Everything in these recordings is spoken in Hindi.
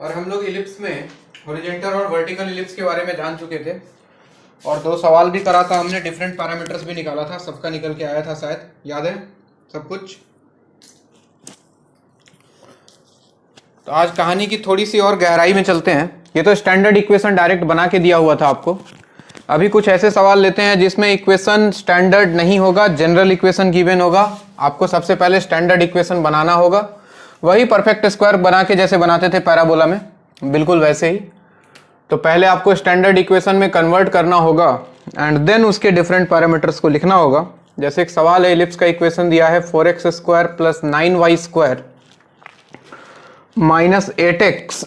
और हम लोग इलिप्स में हॉरिजॉन्टल और वर्टिकल इलिप्स के बारे में जान चुके थे और 2 सवाल भी करा था हमने, डिफरेंट पैरामीटर्स भी निकाला था, सबका निकल के आया था, शायद याद है सब कुछ। तो आज कहानी की थोड़ी सी और गहराई में चलते हैं। ये तो स्टैंडर्ड इक्वेशन डायरेक्ट बना के दिया हुआ था आपको। अभी कुछ ऐसे सवाल लेते हैं जिसमें इक्वेशन स्टैंडर्ड नहीं होगा, जनरल इक्वेशन गिवन होगा। आपको सबसे पहले स्टैंडर्ड इक्वेशन बनाना होगा, वही परफेक्ट स्क्वायर बना के जैसे बनाते थे पैराबोला में, बिल्कुल वैसे ही। तो पहले आपको स्टैंडर्ड इक्वेशन में कन्वर्ट करना होगा एंड देन उसके डिफरेंट पैरामीटर्स को लिखना होगा। जैसे एक सवाल है, इलिप्स का इक्वेशन दिया है 4x square plus 9y square minus 8x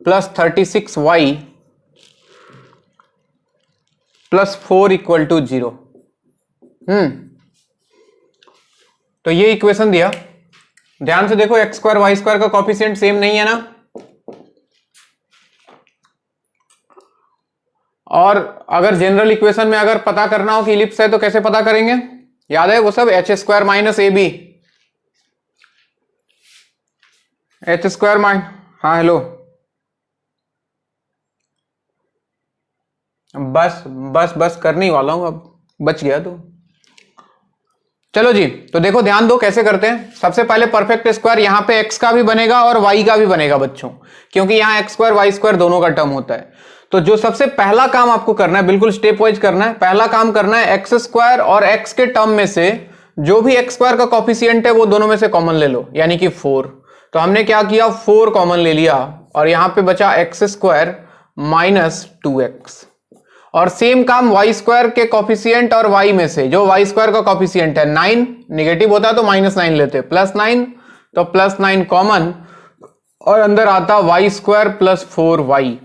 plus 36y plus 4 equal to 0। तो ये इक्वेशन दिया, ध्यान से देखो, एक्स स्क्वायर वाई स्क्वायर का कॉफिशिएंट सेम नहीं है ना। और अगर जनरल इक्वेशन में अगर पता करना हो कि इलिप्स है तो कैसे पता करेंगे, याद है वो सब, H square minus A B, H square minus, हाँ हेलो, बस बस बस करने ही वाला हूं, अब बच गया तो। चलो जी, तो देखो ध्यान दो कैसे करते हैं। सबसे पहले परफेक्ट स्क्वायर, यहां पे एक्स का भी बनेगा और वाई का भी बनेगा बच्चों, क्योंकि यहां एक्स स्क्वायर वाई स्क्वायर दोनों का टर्म होता है। तो जो सबसे पहला काम आपको करना है, बिल्कुल स्टेप वाइज करना है। पहला काम करना है, एक्स स्क्वायर और एक्स के टर्म में से जो भी एक्स स्क्वायर का कॉफिशिएंट है वो दोनों में से कॉमन ले लो, यानी कि 4। तो हमने क्या किया, 4 कॉमन ले लिया और यहां पे बचा एक्स स्क्वायर माइनस 2x। और सेम काम वाई स्क्वायर के कॉफिशिएंट और वाई में से जो वाई स्क्वायर का कॉफिशिएंट है 9, निगेटिव होता है तो -9 लेते, +9, तो +9 कॉमन और अंदर आता वाई स्क्वायर प्लस 4y।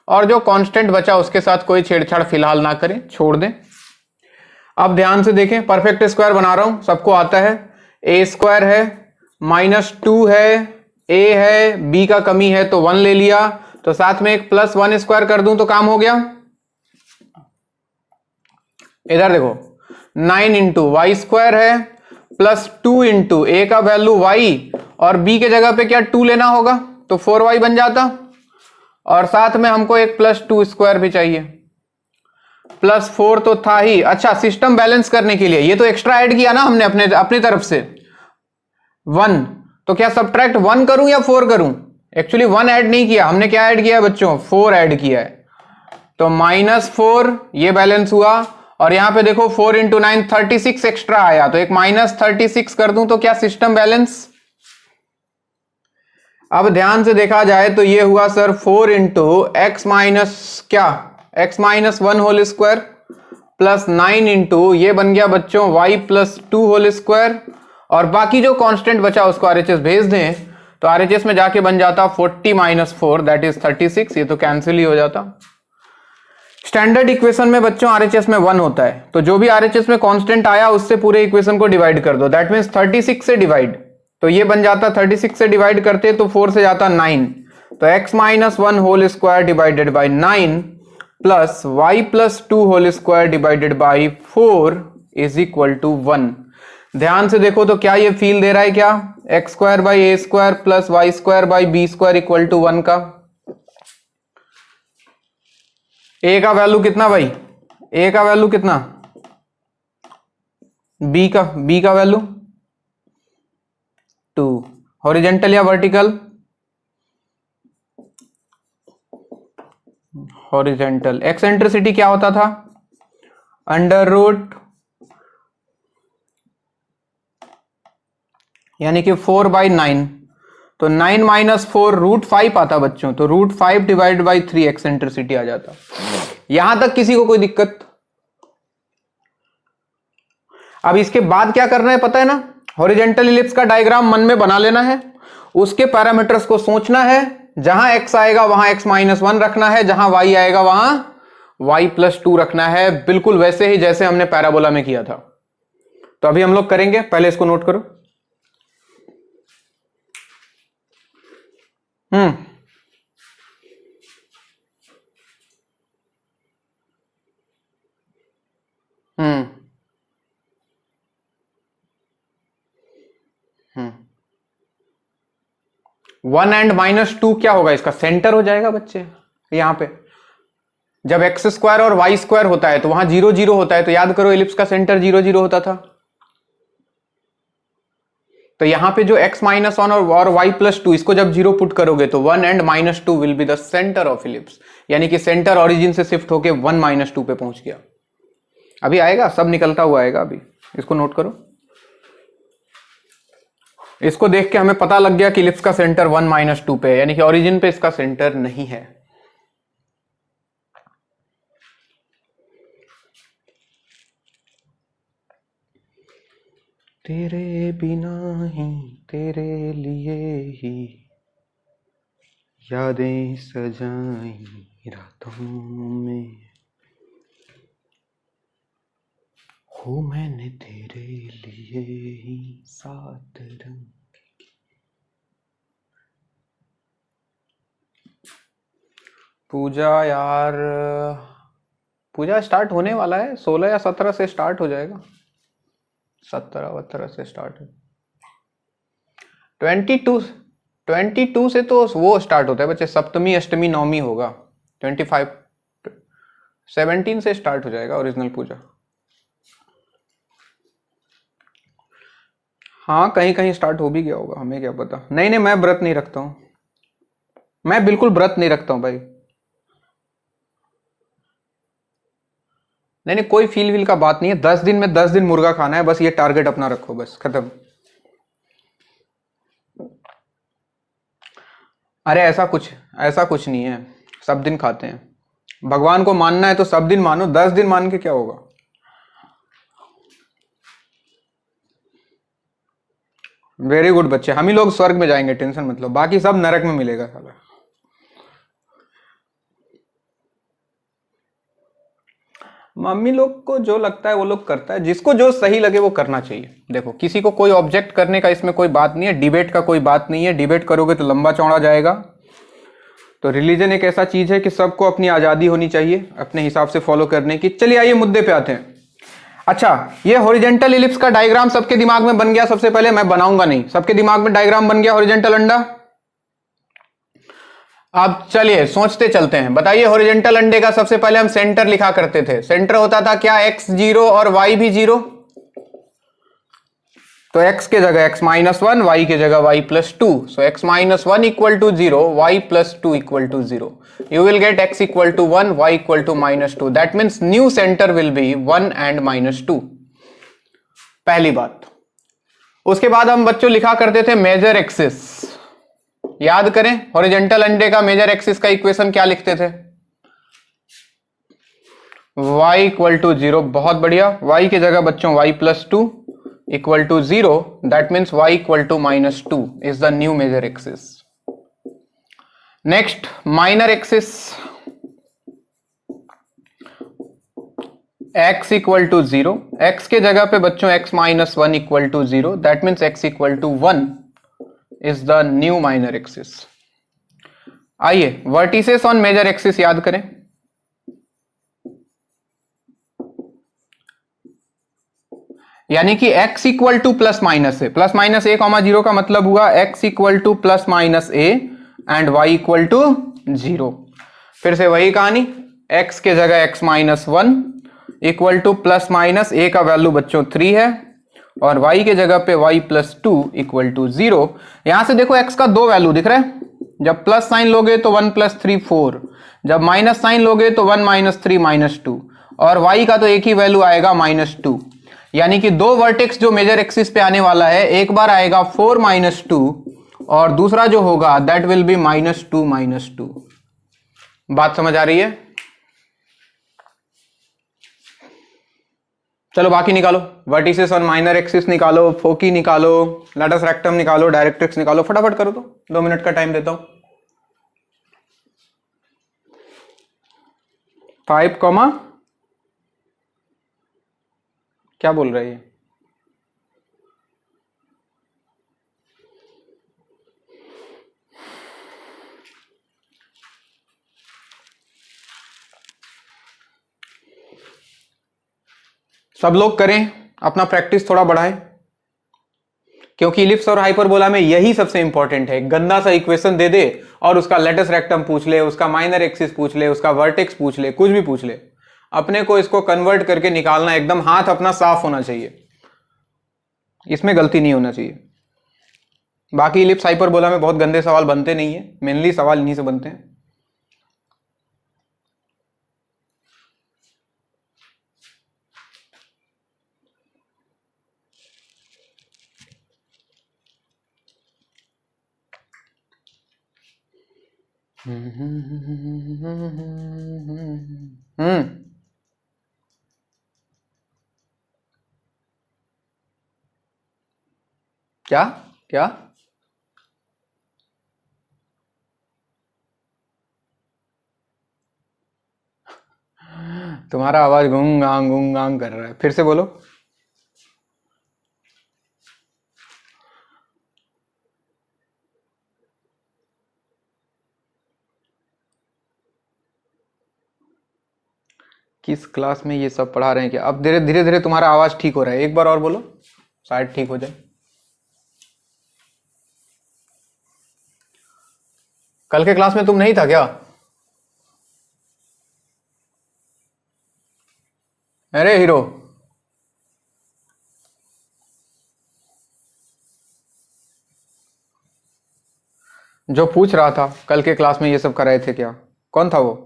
और जो कांस्टेंट बचा उसके साथ कोई छेड़छाड़ फिलहाल ना करें, छोड़ दें। अब ध्यान से देखें, परफेक्ट स्क्वायर बना रहा हूं, सबको आता है। ए स्क्वायर है, -2 है, ए है, बी का कमी है तो 1 ले लिया, तो साथ में एक +1 स्क्वायर कर दूं तो काम हो गया। इधर देखो, 9 इंटू वाई स्क्वायर है प्लस 2 इंटू ए का वैल्यू y और b के जगह पे क्या 2 लेना होगा तो 4y बन जाता, और साथ में हमको एक +2 स्क्वायर भी चाहिए, +4 तो था ही। अच्छा, सिस्टम बैलेंस करने के लिए ये तो एक्स्ट्रा ऐड किया ना हमने अपनी तरफ से 1, तो क्या सब्ट्रैक्ट 1 करूं या 4 करूं? एक्चुअली 1 ऐड नहीं किया हमने, क्या ऐड किया है बच्चों, 4 ऐड किया है। तो -4 ये बैलेंस हुआ, और यहां पे देखो 4 इंटू 9 36 एक्स्ट्रा आया, तो एक -36 कर दूं तो क्या सिस्टम बैलेंस। अब ध्यान से देखा जाए तो ये हुआ सर 4 इंटू एक्स माइनस क्या, x minus 1 whole square plus 9 into ये बन गया बच्चों y प्लस 2 होल स्क्वायर, और बाकी जो कांस्टेंट बचा उसको आरएचएस भेज दें तो आरएचएस में जाके बन जाता 40 माइनस 4 दैट इज 36, ये तो कैंसिल ही हो जाता। स्टैंडर्ड इक्वेशन में बच्चों आरएचएस में 1 होता है, तो जो भी आरएचएस में कांस्टेंट आया उससे पूरे इक्वेशन को डिवाइड कर दो, दैट मींस 36 से डिवाइड, तो ये बन जाता 36 से डिवाइड करते तो 4 से जाता 9, तो x minus 1 whole square divided by 9 plus y plus 2 whole square divided by 4 is equal to 1। ध्यान से देखो तो क्या ये फील दे रहा है, क्या X square by A square plus Y square by B square equal to 1 का। ए का वैल्यू कितना भाई, ए का वैल्यू कितना, बी का वैल्यू 2। हॉरिजेंटल या वर्टिकल, हॉरिजेंटल। एक्सेंट्रिसिटी क्या होता था, अंडर रूट, यानी कि 4/9, तो 9 माइनस 4 √5 आता बच्चों, तो √5 डिवाइड बाई 3 एक्सेंट्रिसिटी आ जाता। यहां तक किसी को कोई दिक्कत? अब इसके बाद क्या करना है पता है ना, हॉरिजेंटल इलिप्स का डायग्राम मन में बना लेना है, उसके पैरामीटर्स को सोचना है, जहां x आएगा वहां x माइनस 1 रखना है, जहां y आएगा वहां y प्लस 2 रखना है, बिल्कुल वैसे ही जैसे हमने पैराबोला में किया था। तो अभी हम लोग करेंगे, पहले इसको नोट करो। हम्म हम्म हम्म 1 एंड -2 क्या होगा, इसका सेंटर हो जाएगा बच्चे। यहां पे जब एक्स स्क्वायर और वाई स्क्वायर होता है तो वहां 0 0 होता है, तो याद करो एलिप्स का सेंटर 0 0 होता था। तो यहां पे जो x-1 और y+2 इसको जब 0 पुट करोगे तो 1 and -2 will be the centre of ellipse, यानी कि सेंटर ओरिजिन से शिफ्ट होके 1 -2 पे पहुंच गया। अभी आएगा, सब निकलता हुआ आएगा अभी, इसको नोट करो। इसको देख के हमें पता लग गया कि इलिप्स का सेंटर 1 -2 पे है, यानी कि ओरिजिन पे इसका सेंटर नहीं है। तेरे बिना ही, तेरे लिए ही यादें सजाई रातों में, हो मैंने तेरे लिए ही 7 रंग। पूजा यार, पूजा स्टार्ट होने वाला है, 16 या 17 से स्टार्ट हो जाएगा, 17-18 से स्टार्ट है। 22 से तो वो स्टार्ट होता है बच्चे, सप्तमी अष्टमी नवमी होगा। 25 17 से स्टार्ट हो जाएगा ओरिजिनल पूजा। हाँ कहीं कहीं स्टार्ट हो भी गया होगा, हमें क्या पता। नहीं नहीं, मैं व्रत नहीं रखता हूँ, मैं बिल्कुल व्रत नहीं रखता हूँ भाई। नहीं नहीं, कोई फील वील का बात नहीं है। 10 दिन में 10 दिन मुर्गा खाना है, बस ये टारगेट अपना रखो, बस खत्म। अरे ऐसा कुछ नहीं है, सब दिन खाते हैं। भगवान को मानना है तो सब दिन मानो, 10 दिन मान के क्या होगा। वेरी गुड बच्चे, हम ही लोग स्वर्ग में जाएंगे, टेंशन मत लो, बाकी सब नरक में मिलेगा साला। मम्मी लोग को जो लगता है वो लोग करता है, जिसको जो सही लगे वो करना चाहिए। देखो किसी को कोई ऑब्जेक्ट करने का इसमें कोई बात नहीं है, डिबेट का कोई बात नहीं है। डिबेट करोगे तो लंबा चौड़ा जाएगा। तो रिलीजन एक ऐसा चीज है कि सबको अपनी आजादी होनी चाहिए अपने हिसाब से फॉलो करने की। चलिए आइए मुद्दे पे आते हैं। अच्छा, ये हॉरिजॉन्टल इलिप्स का डायग्राम सबके दिमाग में बन गया। सबसे पहले मैं बनाऊंगा नहीं, सबके दिमाग में डायग्राम बन गया हॉरिजॉन्टल अंडा। अब चलिए सोचते चलते हैं। बताइए हॉरिजॉन्टल अंडे का सबसे पहले हम सेंटर लिखा करते थे। सेंटर होता था क्या, x 0 और y भी 0। तो x के जगह x-1, y के जगह y+2। So x-1 equal to 0, y+2 equal to 0। You will get x equal to 1, y equal to -2. That means new center will be 1 and -2। पहली बात। उसके बाद हम बच्चों लिखा करते थे मेजर एक्सिस। याद करें हॉरिजॉन्टल अंडे का मेजर एक्सिस का इक्वेशन क्या लिखते थे, y इक्वल टू 0। बहुत बढ़िया, y की जगह बच्चों y+2 equal to 0। That means y equal to -2 is the new major axis. Next minor axis, x equal to 0। x के जगह पे बच्चों x-1 equal to 0। That means x equal to 1 is the new minor axis. आइए वर्टिसेस ऑन मेजर एक्सिस याद करें। यानी कि x equal to +-a, +-a, 0 का मतलब हुआ x equal to +-a and y equal to 0। फिर से वही कहानी, x के जगह x-1 इक्वल टू +-a का वैल्यू बच्चों 3 है, और y के जगह पे y+2 इक्वल टू 0। यहां से देखो x का दो वैल्यू दिख रहा है, जब प्लस साइन लोगे तो 1 + 3 4, जब माइनस साइन लोगे तो 1 - 3 -2, और y का तो एक ही वैल्यू आएगा -2। यानी कि दो वर्टेक्स जो मेजर एक्सिस पे आने वाला है, एक बार आएगा 4 - 2 और दूसरा जो होगा दैट विल बी -2 -2। बात समझ आ रही है? चलो बाकी निकालो, वर्टिसेस ऑन माइनर एक्सिस निकालो, फोकी निकालो, लैटस रेक्टम निकालो, डायरेक्ट्रिक्स निकालो। फटाफट करो तो 2 मिनट का टाइम देता हूं। 5, क्या बोल रही है? सब लोग करें, अपना प्रैक्टिस थोड़ा बढ़ाएं। क्योंकि इलिप्स और हाइपरबोला में यही सबसे इंपॉर्टेंट है। गंदा सा इक्वेशन दे दे और उसका लेटस रेक्टम पूछ ले, उसका माइनर एक्सिस पूछ ले, उसका वर्टेक्स पूछ ले, कुछ भी पूछ ले, अपने को इसको कन्वर्ट करके निकालना, एकदम हाथ अपना साफ होना चाहिए, इसमें गलती नहीं होना चाहिए। बाकी इलिप्स हाइपरबोला में बहुत गंदे सवाल बनते नहीं है, मेनली सवाल इन्हीं से बनते हैं। क्या क्या तुम्हारा आवाज गुंग गांग कर रहा है, फिर से बोलो। किस क्लास में ये सब पढ़ा रहे हैं क्या? अब धीरे धीरे धीरे तुम्हारा आवाज ठीक हो रहा है, एक बार और बोलो, शायद ठीक हो जाए। कल के क्लास में तुम नहीं था क्या? अरे हीरो, जो पूछ रहा था कल के क्लास में ये सब कर रहे थे क्या, कौन था वो?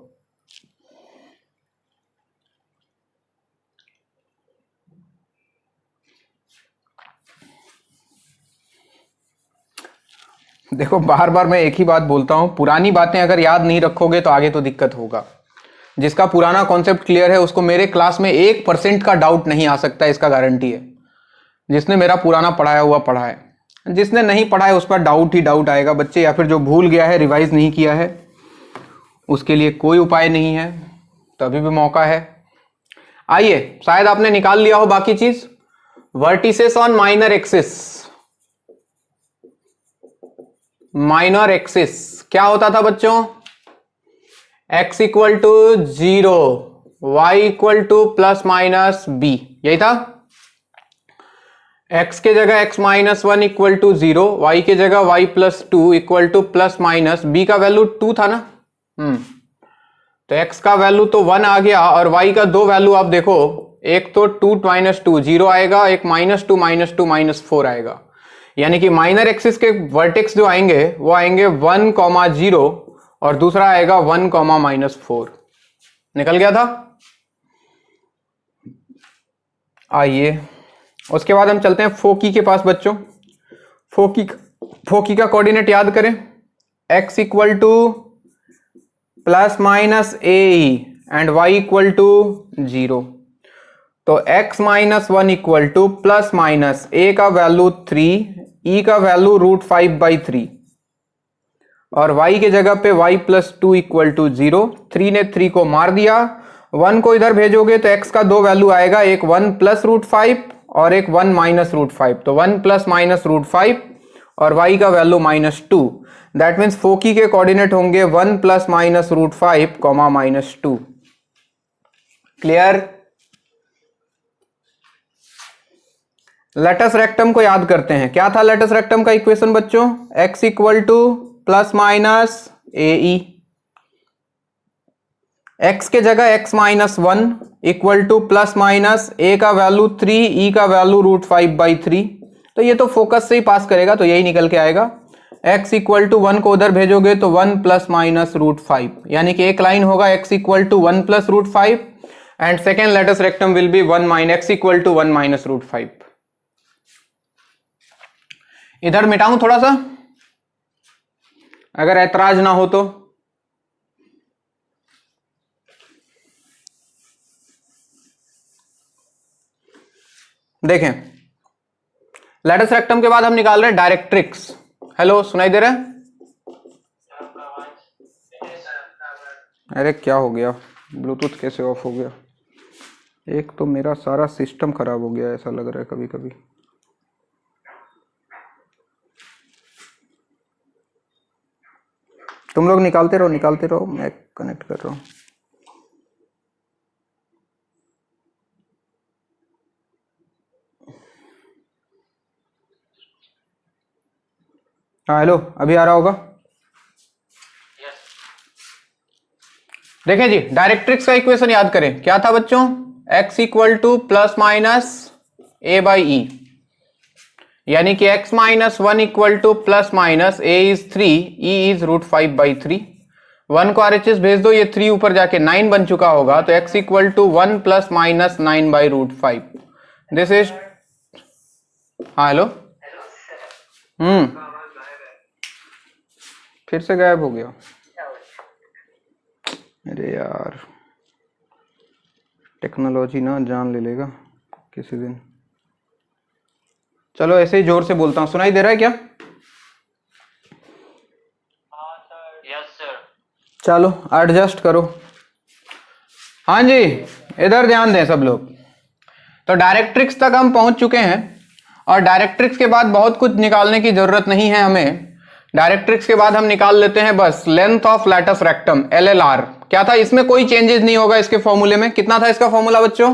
देखो बार बार मैं एक ही बात बोलता हूं, पुरानी बातें अगर याद नहीं रखोगे तो आगे तो दिक्कत होगा। जिसका पुराना कॉन्सेप्ट क्लियर है उसको मेरे क्लास में 1% का डाउट नहीं आ सकता, इसका गारंटी है। जिसने मेरा पुराना पढ़ाया हुआ पढ़ा है, जिसने नहीं पढ़ा है उस पर डाउट ही डाउट आएगा बच्चे, या फिर जो भूल गया है, रिवाइज नहीं किया है, उसके लिए कोई उपाय नहीं है, तो अभी भी मौका है। आइए, शायद आपने निकाल लिया हो बाकी चीज। Vertices on minor axis, minor axis क्या होता था बच्चों? x equal to 0, y equal to plus minus b, यही था। x के जगह x minus 1 equal to 0, y के जगह y plus 2 equal to plus minus b का वैल्यू 2 था ना। तो x का वैल्यू तो 1 आ गया और y का दो वैल्यू आप देखो, एक तो 2 माइनस 2 0 आएगा, एक माइनस 2 माइनस 2 माइनस 4 आएगा। यानी कि माइनर एक्सिस के वर्टेक्स जो आएंगे वो आएंगे 1,0 और दूसरा आएगा 1,-4। निकल गया था। आइए उसके बाद हम चलते हैं फोकी के पास बच्चों। फोकी का कोऑर्डिनेट याद करें, x equal to plus minus A and y equal to 0। तो x minus 1 equal to plus minus a का वैल्यू 3, e का वैल्यू √5/3 और y के जगह पे y प्लस 2 इक्वल टू 0। 3 ने 3 को मार दिया, 1 को इधर भेजोगे तो x का दो वैल्यू आएगा, एक 1 प्लस √5 और एक 1 माइनस √5। तो 1 प्लस माइनस √5 और y का वैल्यू -2। दैट मीन्स फोकी के कोऑर्डिनेट होंगे 1 plus minus √5 comma -2। Clear? Latus rectum को याद करते हैं। क्या था लेटस रेक्टम का इक्वेशन बच्चों? x equal to plus minus a, x के जगह x minus 1 equal to plus minus a का वैल्यू 3, e का वैल्यू √5/3। तो ये तो फोकस से ही पास करेगा तो यही निकल के आएगा। x इक्वल टू 1 को उधर भेजोगे तो 1 प्लस माइनस √5, यानी कि एक लाइन होगा x equal to 1 plus √5 and second latus rectum will be 1 minus x equal to 1 minus √5। इधर मिटाऊं थोड़ा सा, अगर ऐतराज ना हो तो। देखें, लेटस रेक्टम के बाद हम निकाल रहे हैं डायरेक्ट्रिक्स। हेलो, सुनाई दे रहा है? अरे क्या हो गया, ब्लूटूथ कैसे ऑफ हो गया? एक तो मेरा सारा सिस्टम खराब हो गया, ऐसा लग रहा है कभी कभी। तुम लोग निकालते रहो, मैं कनेक्ट कर रहा हूं। हाँ हेलो, अभी आ रहा होगा। देखें जी, डायरेक्ट्रिक्स का इक्वेशन याद करें, क्या था बच्चों? x equal to plus minus a by e, यानी कि x minus 1 equal to plus minus a is 3, e is √5/3। 1 को RHS भेज दो, ये 3 ऊपर जाके 9 बन चुका होगा, तो x equal to 1 plus minus 9/√5। This is, हाँ हेलो, फिर से गायब हो गया। अरे यार, टेक्नोलॉजी ना जान ले लेगा किसी दिन। चलो ऐसे ही जोर से बोलता हूँ, सुनाई दे रहा है क्या? Yes sir. चलो एडजस्ट करो। हाँ जी, इधर ध्यान दें सब लोग। तो डायरेक्ट्रिक्स तक हम पहुंच चुके हैं, और डायरेक्ट्रिक्स के बाद बहुत कुछ निकालने की जरूरत नहीं है हमें। डायरेक्ट्रिक्स के बाद हम निकाल लेते हैं बस length of latus rectum, LLR। क्या था इसमें? कोई चेंजेस नहीं होगा इसके फॉर्मूले में। कितना था इसका फॉर्मूला बच्चों?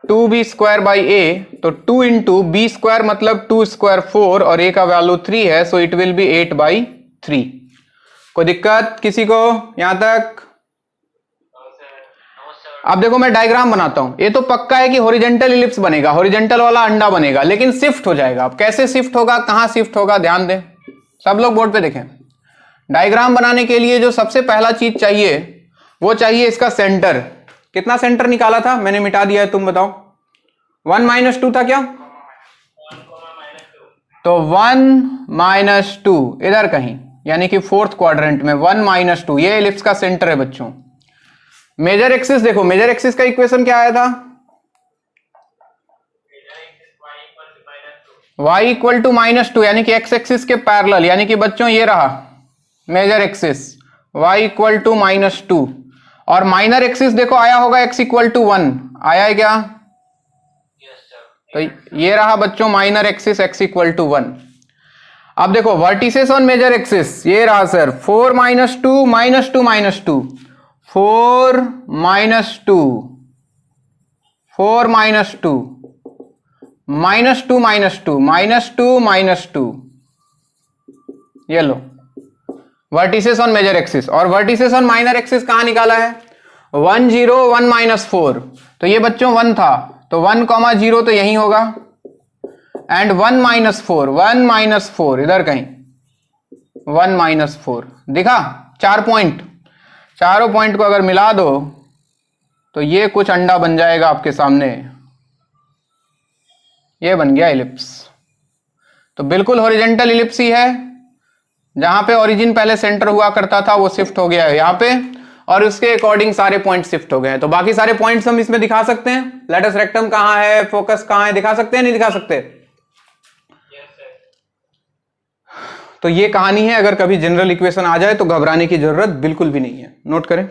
2b² तो 2 इंटू बी स्क्वायर मतलब 2 स्क्वायर 4, और a का वैल्यू 3 है, सो इट विल बी 8/3। कोई दिक्कत किसी को यहां तक? अब देखो मैं डायग्राम बनाता हूं। ये तो पक्का है कि हॉरिजॉन्टल इलिप्स बनेगा, हॉरिजॉन्टल वाला अंडा बनेगा, लेकिन शिफ्ट हो जाएगा। अब कैसे शिफ्ट होगा, कहां शिफ्ट होगा, ध्यान दें सब लोग, बोर्ड पे देखें। डायग्राम बनाने के लिए जो सबसे पहला चीज चाहिए वो चाहिए इसका सेंटर। कितना सेंटर निकाला था? मैंने मिटा दिया है, तुम बताओ। 1 - 2 था क्या? तो 1 - 2 इधर कहीं, यानी कि फोर्थ क्वाड्रेंट में 1 - 2, ये इलिप्स का सेंटर है बच्चों। मेजर एक्सिस देखो, मेजर एक्सिस का इक्वेशन क्या आया था? y इक्वल टू -2, यानी कि x एक्सिस के पैरेलल, यानी कि बच्चों ये रहा major axis, y equal to -2। और माइनर एक्सिस देखो आया होगा x इक्वल टू 1, आया है क्या? तो ये रहा बच्चों minor axis x equal to 1। अब देखो वर्टिसेस ऑन मेजर एक्सिस, ये रहा सर 4 - 2 -2 -2, 4 - 2, 4 - 2, -2 -2, -2 -2, ये लो वर्टिसेस ऑन मेजर एक्सिस। और वर्टिसेस ऑन माइनर एक्सिस कहां निकाला है? 1 0 1 - 4, तो ये बच्चों 1 था, तो 1, 0 तो यही होगा, एंड 1 - 4, 1 - 4 इधर कहीं, 1 - 4 दिखा? 4 पॉइंट, चारों पॉइंट को अगर मिला दो तो ये कुछ अंडा बन जाएगा आपके सामने, ये बन गया इलिप्स। तो बिल्कुल हॉरिजॉन्टल इलिप्स ही है, जहां पे ओरिजिन पहले सेंटर हुआ करता था वो शिफ्ट हो गया है यहां पे, और उसके अकॉर्डिंग सारे पॉइंट शिफ्ट हो गए हैं। तो बाकी सारे पॉइंट्स हम इसमें दिखा सकते हैं। लेटस रेक्टम कहां है, फोकस कहां है, दिखा सकते हैं नहीं दिखा सकते? तो ये कहानी है। अगर कभी जनरल इक्वेशन आ जाए तो घबराने की जरूरत बिल्कुल भी नहीं है। नोट करें।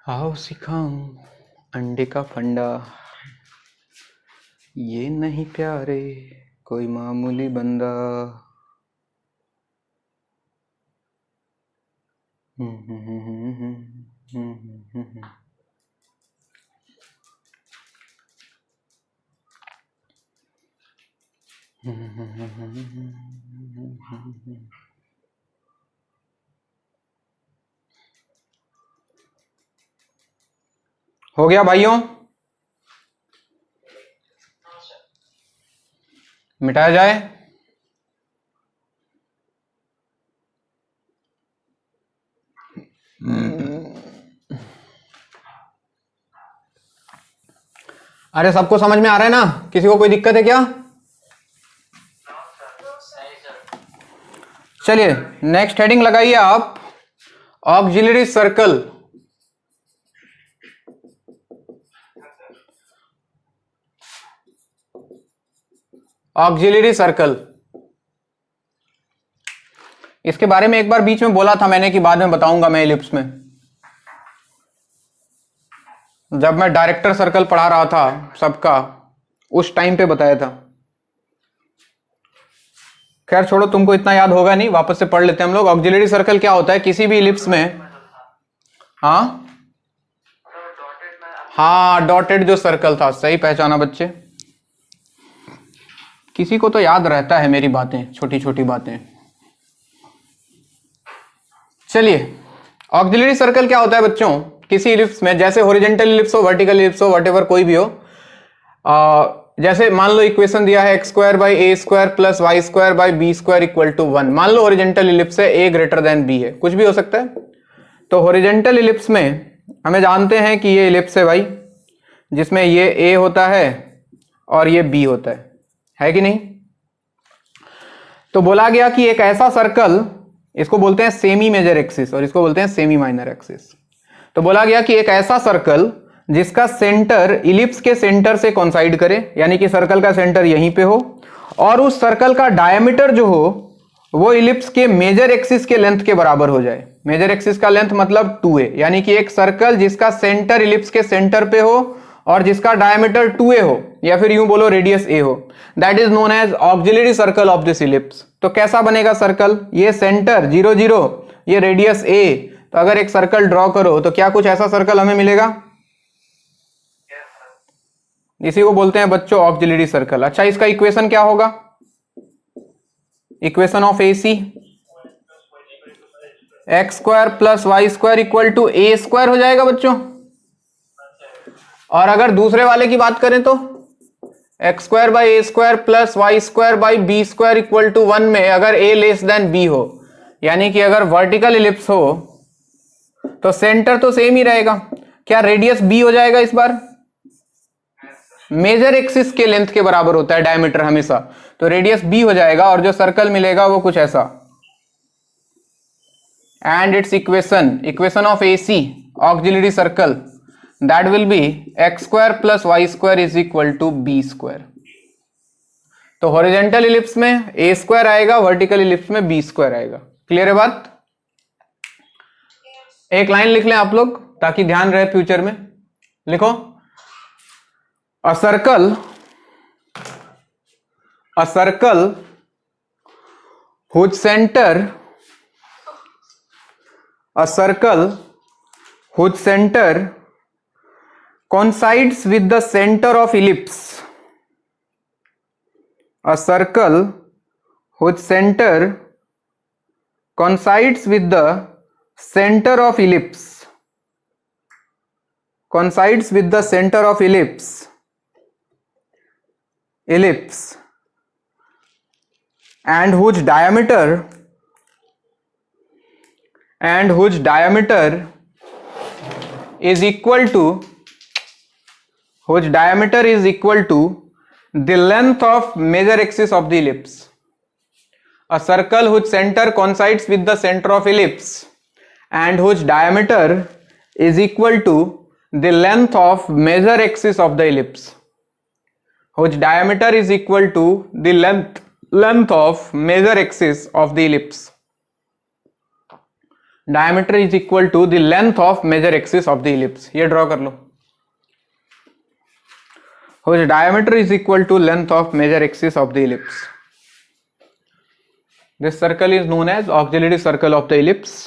आओ सिखाऊं अंडे का फंडा, ये नहीं प्यारे कोई मामूली बंदा। हो गया भाइयों? मिटाया जाए? अरे सबको समझ में आ रहा है ना? किसी को कोई दिक्कत है क्या? चलिए नेक्स्ट हेडिंग लगाइए आप, ऑक्सिलरी सर्कल। ऑक्सिलरी सर्कल इसके बारे में एक बार बीच में बोला था मैंने कि बाद में बताऊंगा मैं इलिप्स में, जब मैं डायरेक्टर सर्कल पढ़ा रहा था सबका, उस टाइम पे बताया था। खैर छोड़ो, तुमको इतना याद होगा नहीं, वापस से पढ़ लेते हैं हम लोग। ऑक्सिलरी सर्कल क्या होता है किसी भी इलिप्स में? हाँ हाँ, डॉटेड जो सर्कल था, सही पहचाना बच्चे। किसी को तो याद रहता है मेरी बातें, छोटी छोटी बातें। चलिए, ऑक्सिलरी सर्कल क्या होता है बच्चों किसी इलिप्स में? जैसे हॉरिजॉन्टल इलिप्स हो, वर्टिकल इलिप्स हो, व्हाटएवर कोई भी हो। जैसे मान लो इक्वेशन दिया है X square by A square plus Y square by B square equal to 1। मान लो हॉरिजॉन्टल इलिप्स है, ए ग्रेटर देन बी है, कुछ भी हो सकता है। तो हॉरिजॉन्टल इलिप्स में हमें जानते हैं कि ये इलिप्स है भाई, जिसमें ये ए होता है और ये बी होता है कि नहीं? तो बोला गया कि एक ऐसा सर्कल, इसको बोलते हैं सेमी मेजर एक्सिस और इसको बोलते हैं सेमी माइनर एक्सिस। तो बोला गया कि एक ऐसा सर्कल जिसका सेंटर इलिप्स के सेंटर से कोइंसाइड करे, यानी कि सर्कल का सेंटर यहीं पे हो, और उस सर्कल का डायमीटर जो हो वो इलिप्स के मेजर एक्सिस के लेंथ के बराबर हो जाए। मेजर एक्सिस का लेंथ मतलब 2a, यानी कि एक सर्कल जिसका सेंटर इलिप्स के सेंटर पे हो और जिसका डायमीटर 2a हो, या फिर यूं बोलो रेडियस a हो, that is known as auxiliary circle of this ellipse. तो कैसा बनेगा सर्कल? ये सेंटर 0 0, ये रेडियस a। तो अगर एक सर्कल ड्रॉ करो तो क्या कुछ ऐसा सर्कल हमें मिलेगा? इसी को बोलते हैं बच्चों ऑक्सिलरी सर्कल। अच्छा, इसका इक्वेशन क्या होगा? Equation of AC, X square plus Y square equal to A square हो जाएगा बच्चों। और अगर दूसरे वाले की बात करें तो X square by A square plus Y square by B square equal to 1 में अगर ए लेस देन बी हो, यानी कि अगर वर्टिकल इलिप्स हो तो सेंटर तो सेम ही रहेगा, क्या रेडियस बी हो जाएगा इस बार? मेजर एक्सिस के लेंथ के बराबर होता है डायमीटर हमेशा, तो रेडियस बी हो जाएगा और जो सर्कल मिलेगा वो कुछ ऐसा। And its equation of AC auxiliary circle, that will be X square plus Y square is equal to B square. तो हॉरिजॉन्टल इलिप्स में ए स्क्वायर आएगा, वर्टिकल इलिप्स में बी स्क्वायर आएगा। क्लियर है बात? एक लाइन लिख लें आप लोग ताकि ध्यान रहे फ्यूचर में। लिखो, A circle whose center coincides with the center of ellipse. A circle whose center coincides with the center of ellipse. Coincides with the center of ellipse and whose diameter is equal to the length of major axis of the ellipse. A circle whose center coincides with the center of ellipse and whose diameter is equal to the length of major axis of the ellipse. Whose diameter is equal to the length of major axis of the ellipse. Diameter is equal to the length of major axis of the ellipse. ये ड्रॉ कर लो। Whose diameter is equal to length of major axis of the ellipse. This circle is known as auxiliary circle of the ellipse.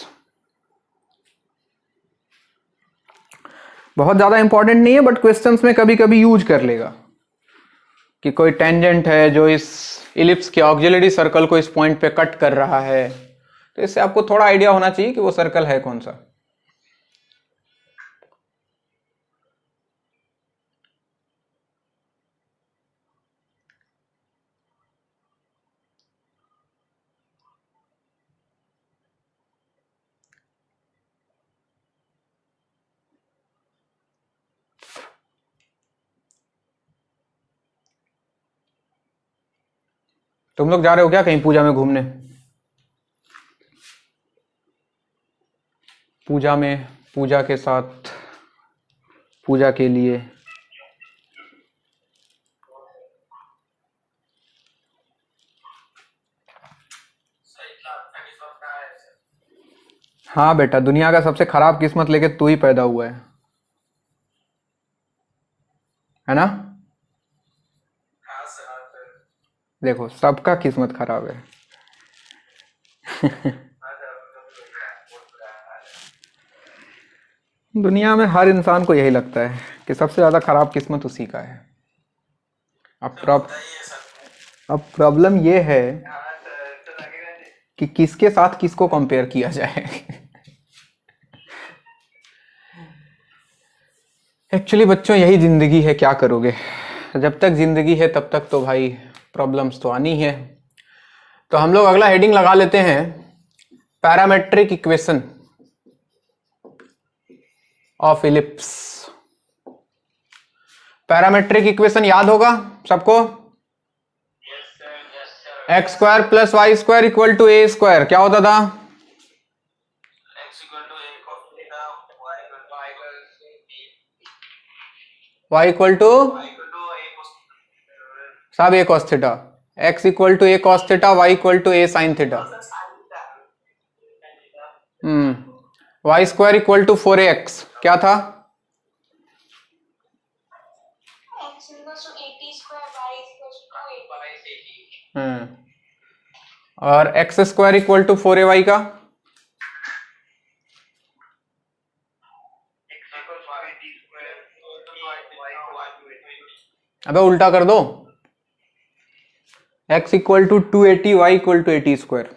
बहुत ज्यादा इंपॉर्टेंट नहीं है, बट क्वेश्चंस में कभी कभी यूज कर लेगा कि कोई टेंजेंट है जो इस इलिप्स के ऑक्सिलरी सर्कल को इस पॉइंट पे कट कर रहा है, तो इससे आपको थोड़ा आइडिया होना चाहिए कि वो सर्कल है कौन सा। तुम लोग जा रहे हो क्या कहीं पूजा में घूमने? पूजा के साथ पूजा के लिए हाँ बेटा, दुनिया का सबसे खराब किस्मत लेके तू ही पैदा हुआ है ना? देखो सबका किस्मत खराब है। दुनिया में हर इंसान को यही लगता है कि सबसे ज्यादा खराब किस्मत उसी का है। अब प्रॉब्लम ये है कि किसके साथ किसको कंपेयर किया जाए। एक्चुअली बच्चों यही जिंदगी है, क्या करोगे? जब तक जिंदगी है तब तक तो भाई प्रॉब्लम्स तो आनी है। तो हम लोग अगला हेडिंग लगा लेते हैं, parametric equation of ellipse. Parametric equation याद होगा सबको? X square plus Y square equal to A square क्या होता था? y इक्वल टू सब a cos theta, x equal to A cos theta, y equal to a sine theta. Y square equal to 4ax क्या था? और x square equal to 4ay का? अबे उल्टा कर दो, x equal to 280, y equal to 80 square.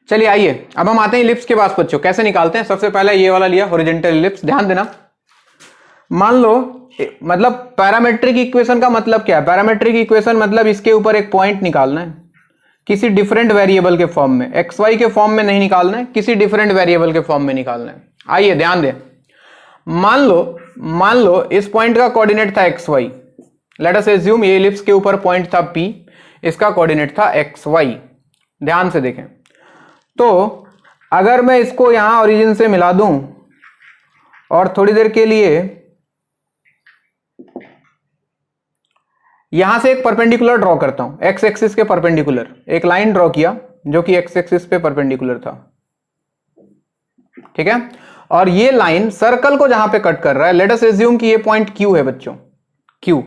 चलिए आइए अब हम आते हैं इलिप्स के पास बच्चों। कैसे निकालते हैं? सबसे पहले ये वाला लिया हॉरिजॉन्टल इलिप्स। ध्यान देना, मान लो मतलब पैरामेट्रिक इक्वेशन का मतलब क्या है? पैरामेट्रिक इक्वेशन मतलब इसके ऊपर एक पॉइंट निकालना है किसी डिफरेंट वेरिएबल के फॉर्म में, एक्स वाई के फॉर्म में नहीं निकालना है, किसी डिफरेंट वेरिएबल के फॉर्म में निकालना है। आइए ध्यान दें, मान लो इस पॉइंट का कोऑर्डिनेट था X Y. Let us assume ये इलिप्स के ऊपर पॉइंट था P, इसका कोऑर्डिनेट था एक्स वाई। ध्यान से देखें, तो अगर मैं इसको यहां ओरिजिन से मिला दूं और थोड़ी देर के लिए यहां से एक परपेंडिकुलर ड्रॉ करता हूं, एक्स एक्सिस के परपेंडिकुलर एक लाइन ड्रॉ किया जो कि एक्स एक्सिस पे परपेंडिकुलर था, ठीक है? और ये लाइन सर्कल को जहां पे कट कर रहा है, लेट अस एज्यूम कि ये पॉइंट Q है बच्चों, Q।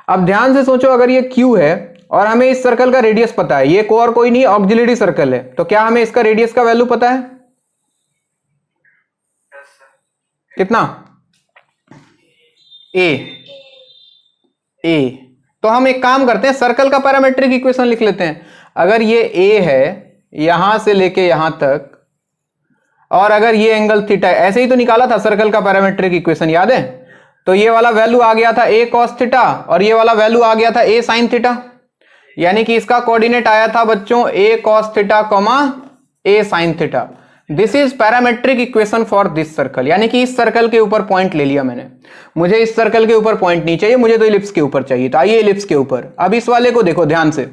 अब ध्यान से सोचो, अगर ये Q है और हमें इस सर्कल का रेडियस पता है, ये और कोई नहीं ऑक्सिलरी सर्कल है, तो क्या हमें इसका रेडियस का वैल्यू पता है? कितना? ए। तो हम एक काम करते हैं, सर्कल का पैरामेट्रिक इक्वेशन लिख लेते हैं। अगर ये ए है यहां से लेके यहां तक, और अगर ये एंगल थीटा है, ऐसे ही तो निकाला था सर्कल का पैरामेट्रिक इक्वेशन, याद है? तो ये वाला वैल्यू आ गया था ए कॉस थीटा और ये वाला वैल्यू आ गया था ए साइन थीटा, यानी कि इसका कोऑर्डिनेट आया था बच्चों a cos theta comma a sine theta. This is parametric equation for this circle, यानी कि इस सर्कल के ऊपर पॉइंट ले लिया मैंने। मुझे इस सर्कल के ऊपर पॉइंट नहीं चाहिए, मुझे तो इलिप्स के ऊपर चाहिए। तो आइए इलिप्स के ऊपर, अब इस वाले को देखो ध्यान से।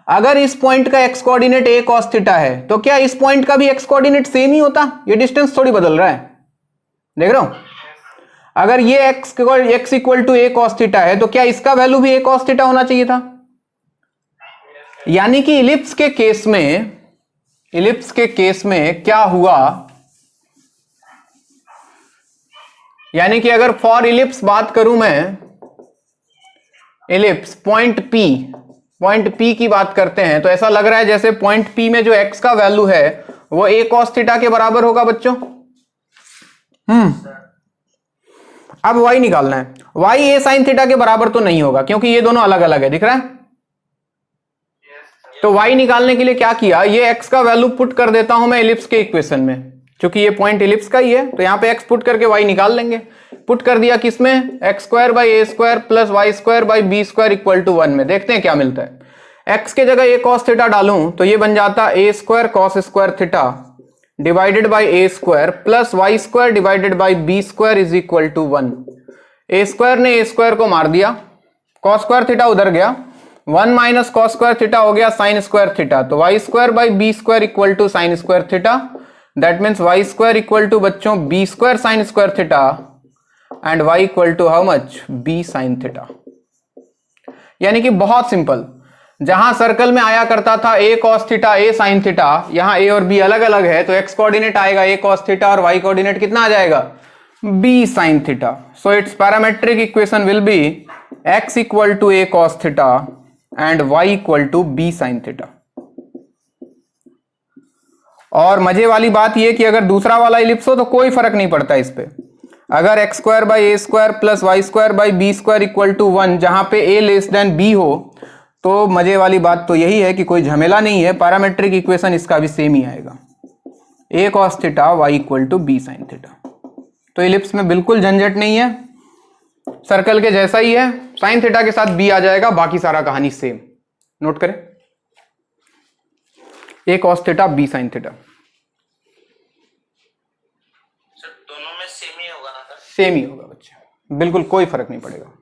अगर इस पॉइंट का एक्स कोऑर्डिनेट ए कॉस थीटा है, तो क्या इस पॉइंट का भी एक्स कोऑर्डिनेट सेम ही होता? ये डिस्टेंस थोड़ी बदल रहा है, देख रहा हूं? अगर ये X equal to A cos theta है, तो क्या इसका वैल्यू भी ए कॉस थीटा होना चाहिए था? यानी कि इलिप्स के केस में क्या हुआ, यानी कि अगर फॉर इलिप्स बात करूं मैं, इलिप्स पॉइंट P की बात करते हैं, तो ऐसा लग रहा है जैसे पॉइंट P में जो x का वैल्यू है वो a cos थीटा के बराबर होगा बच्चों। अब y निकालना है। y a sin थीटा के बराबर तो नहीं होगा क्योंकि ये दोनों अलग अलग है, दिख रहा है? तो y निकालने के लिए क्या किया, ये x का वैल्यू पुट कर देता हूं मैं इलिप्स के इक्वेशन में, क्योंकि ये पॉइंट इलिप्स का ही है, तो यहां पे x पुट करके y निकाल लेंगे। पुट कर दिया किसमें? X square by A square plus Y square by B square equal to 1 में। देखते हैं क्या मिलता है। x के जगह ए कॉस थीटा डालूं तो ये बन जाता a square cos square theta divided by A square plus Y square divided by B square is equal to 1। A square ने ए स्क्वायर को मार दिया, कॉस स्क्वायर थीटा उधर गया, 1 माइनस कॉस स्क्वायर थीटा हो गया साइन स्क्वायर थीटा, तो y square by B square equal to sine square theta. That means y square equal to बच्चों b square sine square theta and y equal to how much? b sine theta. यानी कि बहुत सिंपल, जहां सर्कल में आया करता था a cos theta a sin theta, यहां a और b अलग अलग है, तो x कोऑर्डिनेट आएगा a cos थीटा और y कोऑर्डिनेट कितना आ जाएगा b sin theta. So it's parametric equation will be x equal to a cos theta and y equal to b sin theta. और मजे वाली बात यह कि अगर दूसरा वाला इलिप्स हो तो कोई फर्क नहीं पड़ता इस पे. अगर x square by A square plus Y square by B square equal to 1, जहां पे ए लेस देन बी हो, तो मजे वाली बात तो यही है कि कोई झमेला नहीं है, पैरामेट्रिक इक्वेशन इसका भी सेम ही आएगा, a cos theta y equal to b sine theta. तो इलिप्स में बिल्कुल झंझट नहीं है, सर्कल के जैसा ही है, साइन थीटा के साथ बी आ जाएगा, बाकी सारा कहानी सेम. नोट करें, a cos theta b sine theta. Sir दोनों में सेम ही होगा ना सर? सेम ही होगा बच्चे, बिल्कुल कोई फर्क नहीं पड़ेगा.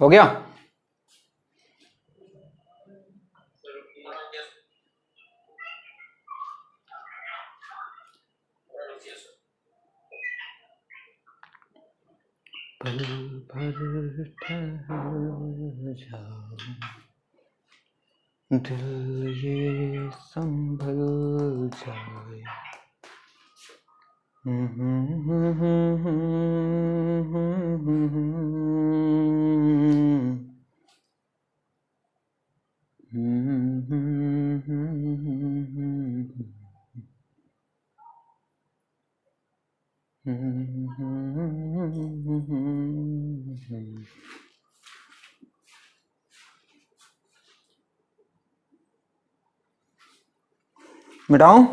हो गया? पल भर ठहर जाओ, दिल ये संभल जाए. मिटाऊं?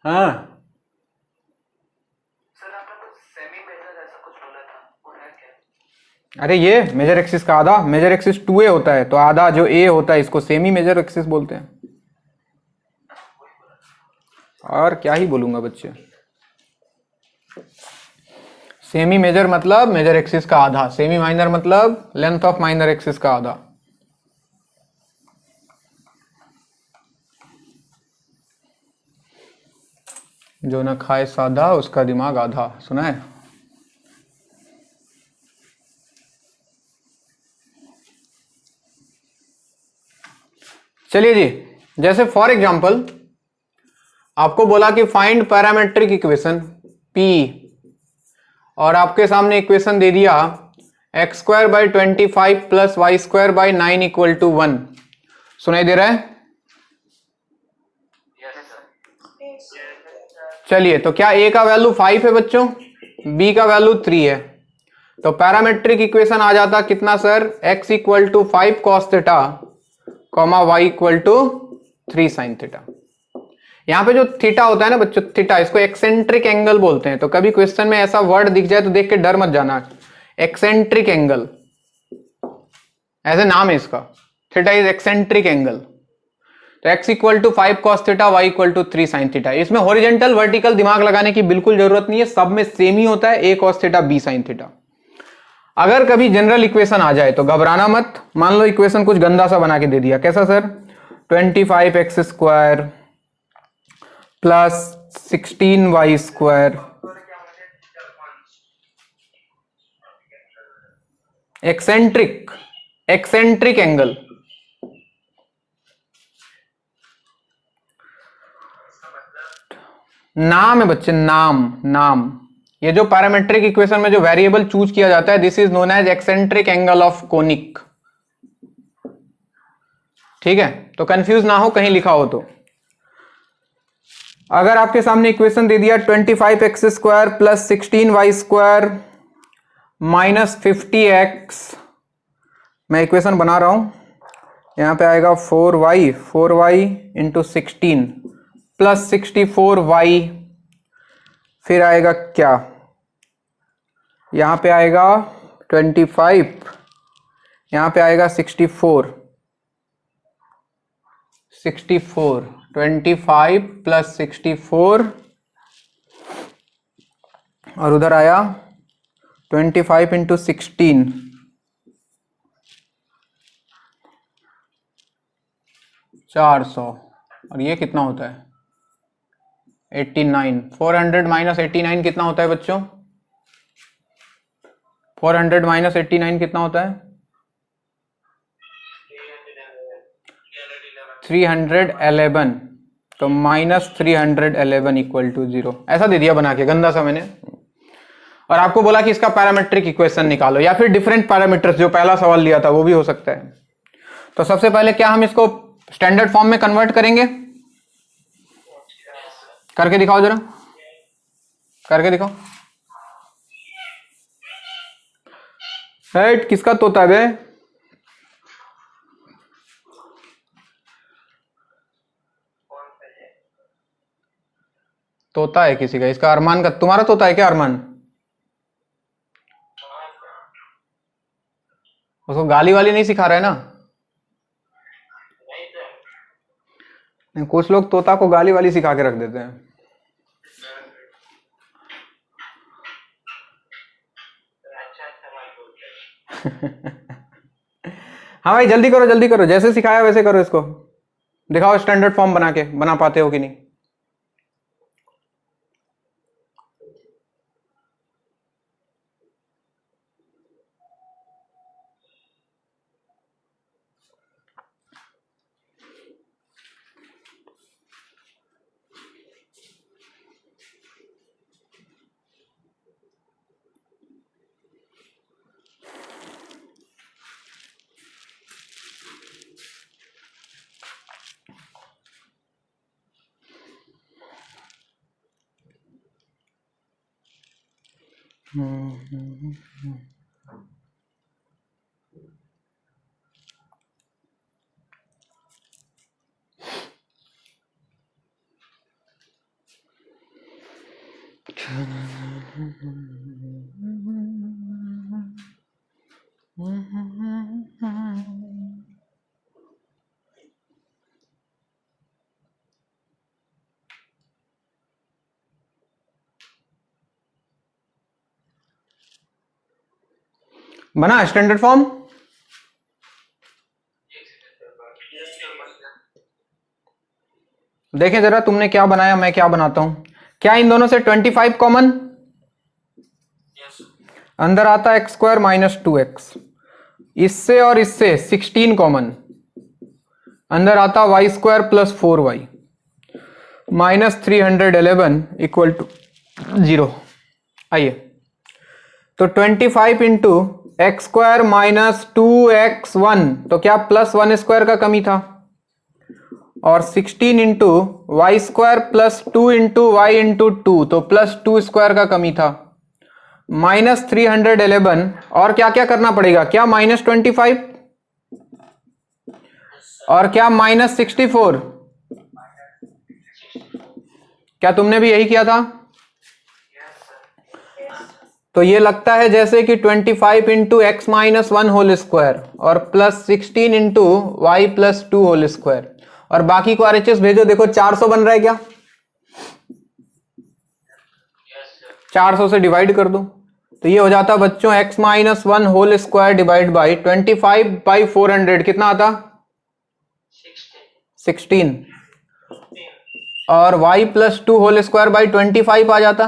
हाँ सर आपने कुछ सेमी मेजर ऐसा कुछ बोला था, वो है क्या? अरे ये मेजर एक्सिस का आधा, मेजर एक्सिस 2a होता है, तो आधा जो a होता है इसको सेमी मेजर एक्सिस बोलते हैं. और क्या ही बोलूंगा बच्चे. सेमी मेजर मतलब मेजर एक्सिस का आधा, सेमी माइनर मतलब लेंथ ऑफ माइनर एक्सिस का आधा. जो ना खाए साधा उसका दिमाग आधा, सुना है? चलिए जी, जैसे फॉर एग्जांपल आपको बोला कि फाइंड पैरामेट्रिक इक्वेशन P, और आपके सामने इक्वेशन दे दिया x square by 25 plus Y square by 9 equal to 1. सुनाई दे रहा है? चलिए, तो क्या a का वैल्यू 5 है बच्चों, b का वैल्यू 3 है, तो पैरामेट्रिक इक्वेशन आ जाता कितना sir, x equal to 5 cos theta comma y equal to 3 sine theta. यहाँ पे जो थीटा होता है ना बच्चों, थीटा, इसको एक्सेंट्रिक एंगल बोलते हैं. तो कभी क्वेश्चन में ऐसा वर्ड दिख जाए तो देख के डर मत जाना, एक्सेंट्रिक एंगल ऐसे नाम है इसका, थीटा इज एक्सेंट्रिक एंगल. तो x equal to 5 cos theta, y equal to 3 sin theta. इसमें हॉरिजॉन्टल वर्टिकल दिमाग लगाने की बिल्कुल जरूरत नहीं है, सब में सेम ही होता है, a cos theta b sin theta. अगर कभी जनरल इक्वेशन आ जाए तो घबराना मत। मान लो इक्वेशन कुछ गंदा सा बना के दे दिया, कैसा sir? 25x square plus 16y square eccentric angle. नाम है बच्चे, नाम। ये जो पैरामेट्रिक इक्वेशन में जो वेरिएबल चूज किया जाता है, this is known as eccentric angle of conic. ठीक है, तो कंफ्यूज ना हो कहीं लिखा हो तो। अगर आपके सामने इक्वेशन दे दिया 25x square plus 16y square minus 50x, मैं इक्वेशन बना रहा हूं, यहां पे आएगा 4y इंटू 16 प्लस 64y, फिर आएगा क्या, यहां पे आएगा 25, यहां पे आएगा 64 25 प्लस 64 और उधर आया 25 इंटू 16 400, और ये कितना होता है 89। 400 माइनस 89 कितना होता है बच्चों? 400 माइनस 89 कितना होता है? 311। तो माइनस 311 इक्वल टू 0, ऐसा दे दिया बना के गंदा सा मैंने। और आपको बोला कि इसका पैरामेट्रिक इक्वेशन निकालो, या फिर डिफरेंट पैरामीटर्स, जो पहला सवाल लिया था वो भी हो सकता है। तो सबसे पहले क्या हम इसको स्टैंडर्ड फॉर्म में कन्वर्ट करेंगे? करके दिखाओ जरा, करके दिखाओ। हेड किसका तोता है बे? तोता है किसी का, इसका अरमान का। तुम्हारा तोता है क्या अरमान? उसको गाली वाली नहीं सिखा रहे ना? कुछ लोग तोता को गाली वाली सिखा के रख देते हैं। हाँ भाई जल्दी करो जल्दी करो, जैसे सिखाया वैसे करो। इसको दिखाओ स्टैंडर्ड फॉर्म बना के, बना पाते हो कि नहीं। बना स्टैंडर्ड फॉर्म? देखें जरा तुमने क्या बनाया, मैं क्या बनाता हूं। क्या इन दोनों से 25 कॉमन? अंदर आता है एक्स स्क्वायर माइनस 2x, इससे और इससे 16 कॉमन, अंदर आता y square plus 4y minus 311 equal to 0। आइए तो 25 into x square minus 2x1, तो क्या प्लस 1 स्क्वायर का कमी था, और 16 into y square plus 2 into y into 2, तो प्लस 2 स्क्वायर का कमी था, माइनस 311। और क्या क्या करना पड़ेगा, क्या माइनस 25 और क्या माइनस 64? क्या तुमने भी यही किया था? तो ये लगता है जैसे कि 25 into x minus 1 whole square और plus 16 into y plus 2 whole square, और बाकी को आरएचएस भेजो। देखो 400 बन रहा है क्या? 400 से डिवाइड कर दो तो ये हो जाता बच्चों x minus 1 whole square divide by 25/400 कितना आता? 16। और y plus 2 whole square by 25 आ जाता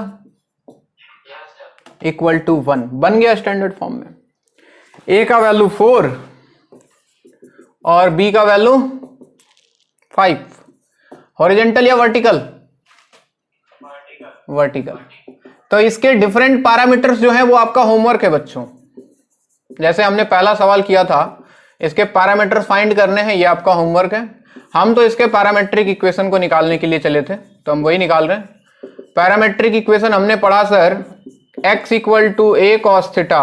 इक्वल टू 1। बन गया स्टैंडर्ड फॉर्म में। a का वैल्यू 4 और b का वैल्यू 5। हॉरिजेंटल या वर्टिकल? वर्टिकल। तो इसके डिफरेंट पैरामीटर्स जो हैं वो आपका होमवर्क है बच्चों। जैसे हमने पहला सवाल किया था, इसके पैरामीटर्स फाइंड करने हैं, ये आपका होमवर्क है। हम तो इसके पैरामेट्रिक इक्वेशन को निकालने के लिए चले थे, तो हम वही निकाल रहे हैं। पैरामेट्रिक इक्वेशन हमने पढ़ा sir, x equal to a cos theta,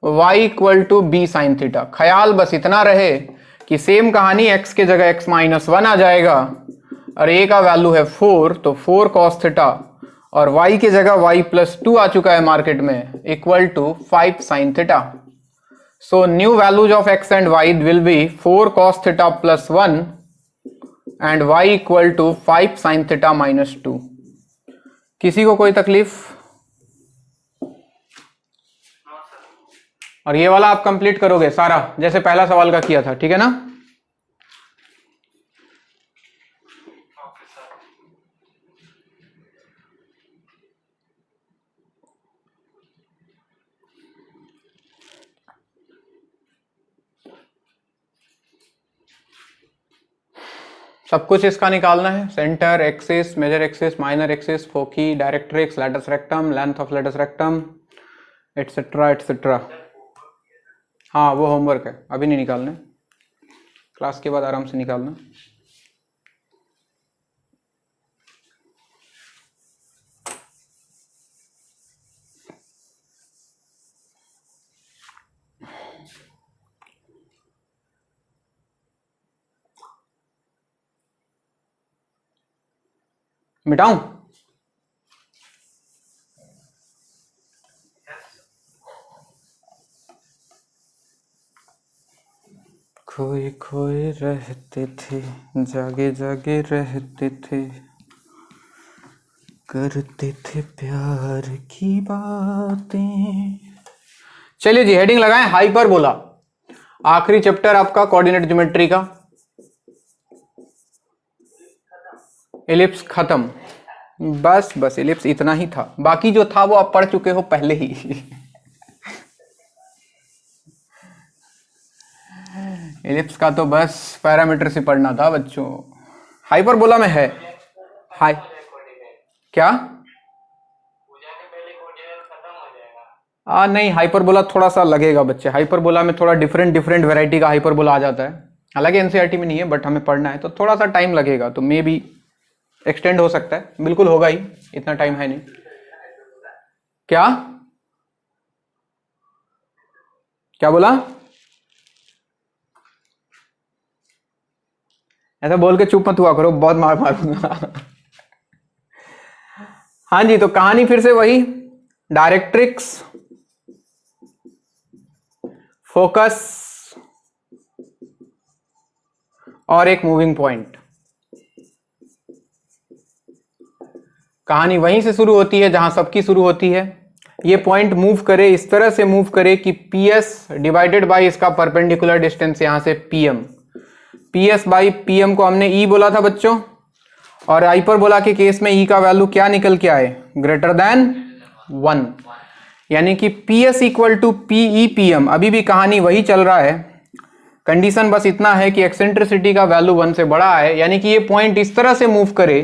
y equal to b sin theta. ख्याल बस इतना रहे कि सेम कहानी x के जगह x माइनस 1 आ जाएगा और a का वैल्यू है 4, तो 4 cos थीटा, और y के जगह y प्लस 2 आ चुका है मार्केट में, equal to 5 sin theta. So new values of x and y will be 4 cos theta plus 1 and y equal to 5 sin theta minus 2। किसी को कोई तकलीफ? और ये वाला आप कंप्लीट करोगे सारा जैसे पहला सवाल का किया था, ठीक है ना? सब कुछ इसका निकालना है। Centre, axis, major axis, minor axis, foci, directrix, latus rectum, length of latus rectum, etcetera etcetera. हाँ वो होमवर्क है, अभी नहीं निकालना, क्लास के बाद आराम से निकालना। मिटाऊं? खोए खोए रहते थे, जागे जागे रहते थे, करते थे प्यार की बातें। चलिए जी, हेडिंग लगाएं हाइपरबोला। आखिरी चैप्टर आपका कोऑर्डिनेट ज्योमेट्री का। एलिप्स खत्म, बस बस एलिप्स इतना ही था, बाकी जो था वो आप पढ़ चुके हो पहले ही। एलिप्स का तो बस पैरामीटर से पढ़ना था बच्चों। हाइपरबोला में है हाई क्या? नहीं, हाइपरबोला थोड़ा सा लगेगा बच्चे। हाइपरबोला में थोड़ा डिफरेंट डिफरेंट वैरायटी का हाइपरबोला आ जाता है। हालांकि एनसीईआरटी में नहीं है, बट हमें पढ़ना है तो थोड़ा सा टाइम लगेगा, तो मे बी एक्सटेंड हो सकता है। बिल्कुल होगा ही, इतना टाइम है नहीं। क्या क्या बोला? ऐसा बोल के चुप मत हुआ करो, बहुत मार मारूंगा। हाँ जी, तो कहानी फिर से वही, डायरेक्ट्रिक्स, फोकस और एक मूविंग पॉइंट। कहानी वहीं से शुरू होती है जहां सबकी शुरू होती है। ये पॉइंट मूव करे, इस तरह से मूव करे कि PS डिवाइडेड बाय इसका परपेंडिकुलर डिस्टेंस यहां से PM। PS बाई PM को हमने E बोला था बच्चों, और हाइपरबोला के केस में E का वैल्यू क्या निकल के आए? ग्रेटर देन 1, यानी कि PS equal to PE PM। अभी भी कहानी वही चल रहा है, कंडीशन बस इतना है कि एक्सेंट्रिसिटी का वैल्यू 1 से बड़ा है, यानी कि ये पॉइंट इस तरह से मूव करे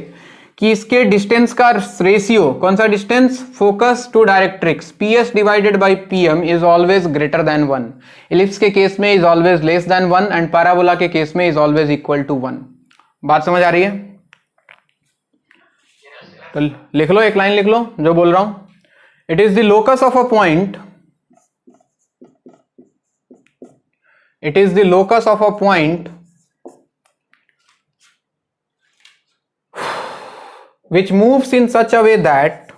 कि इसके डिस्टेंस का रेशियो, कौन सा distance? Focus to directrix, PS divided by PM is always greater than 1। Ellipse के केस में is always less than 1 and parabola के केस में इज ऑलवेज इक्वल टू 1। बात समझ आ रही है? तो लिख लो, एक लाइन लिख लो जो बोल रहा हूं। It is the locus of a point, it is the locus of a point which moves in such a way that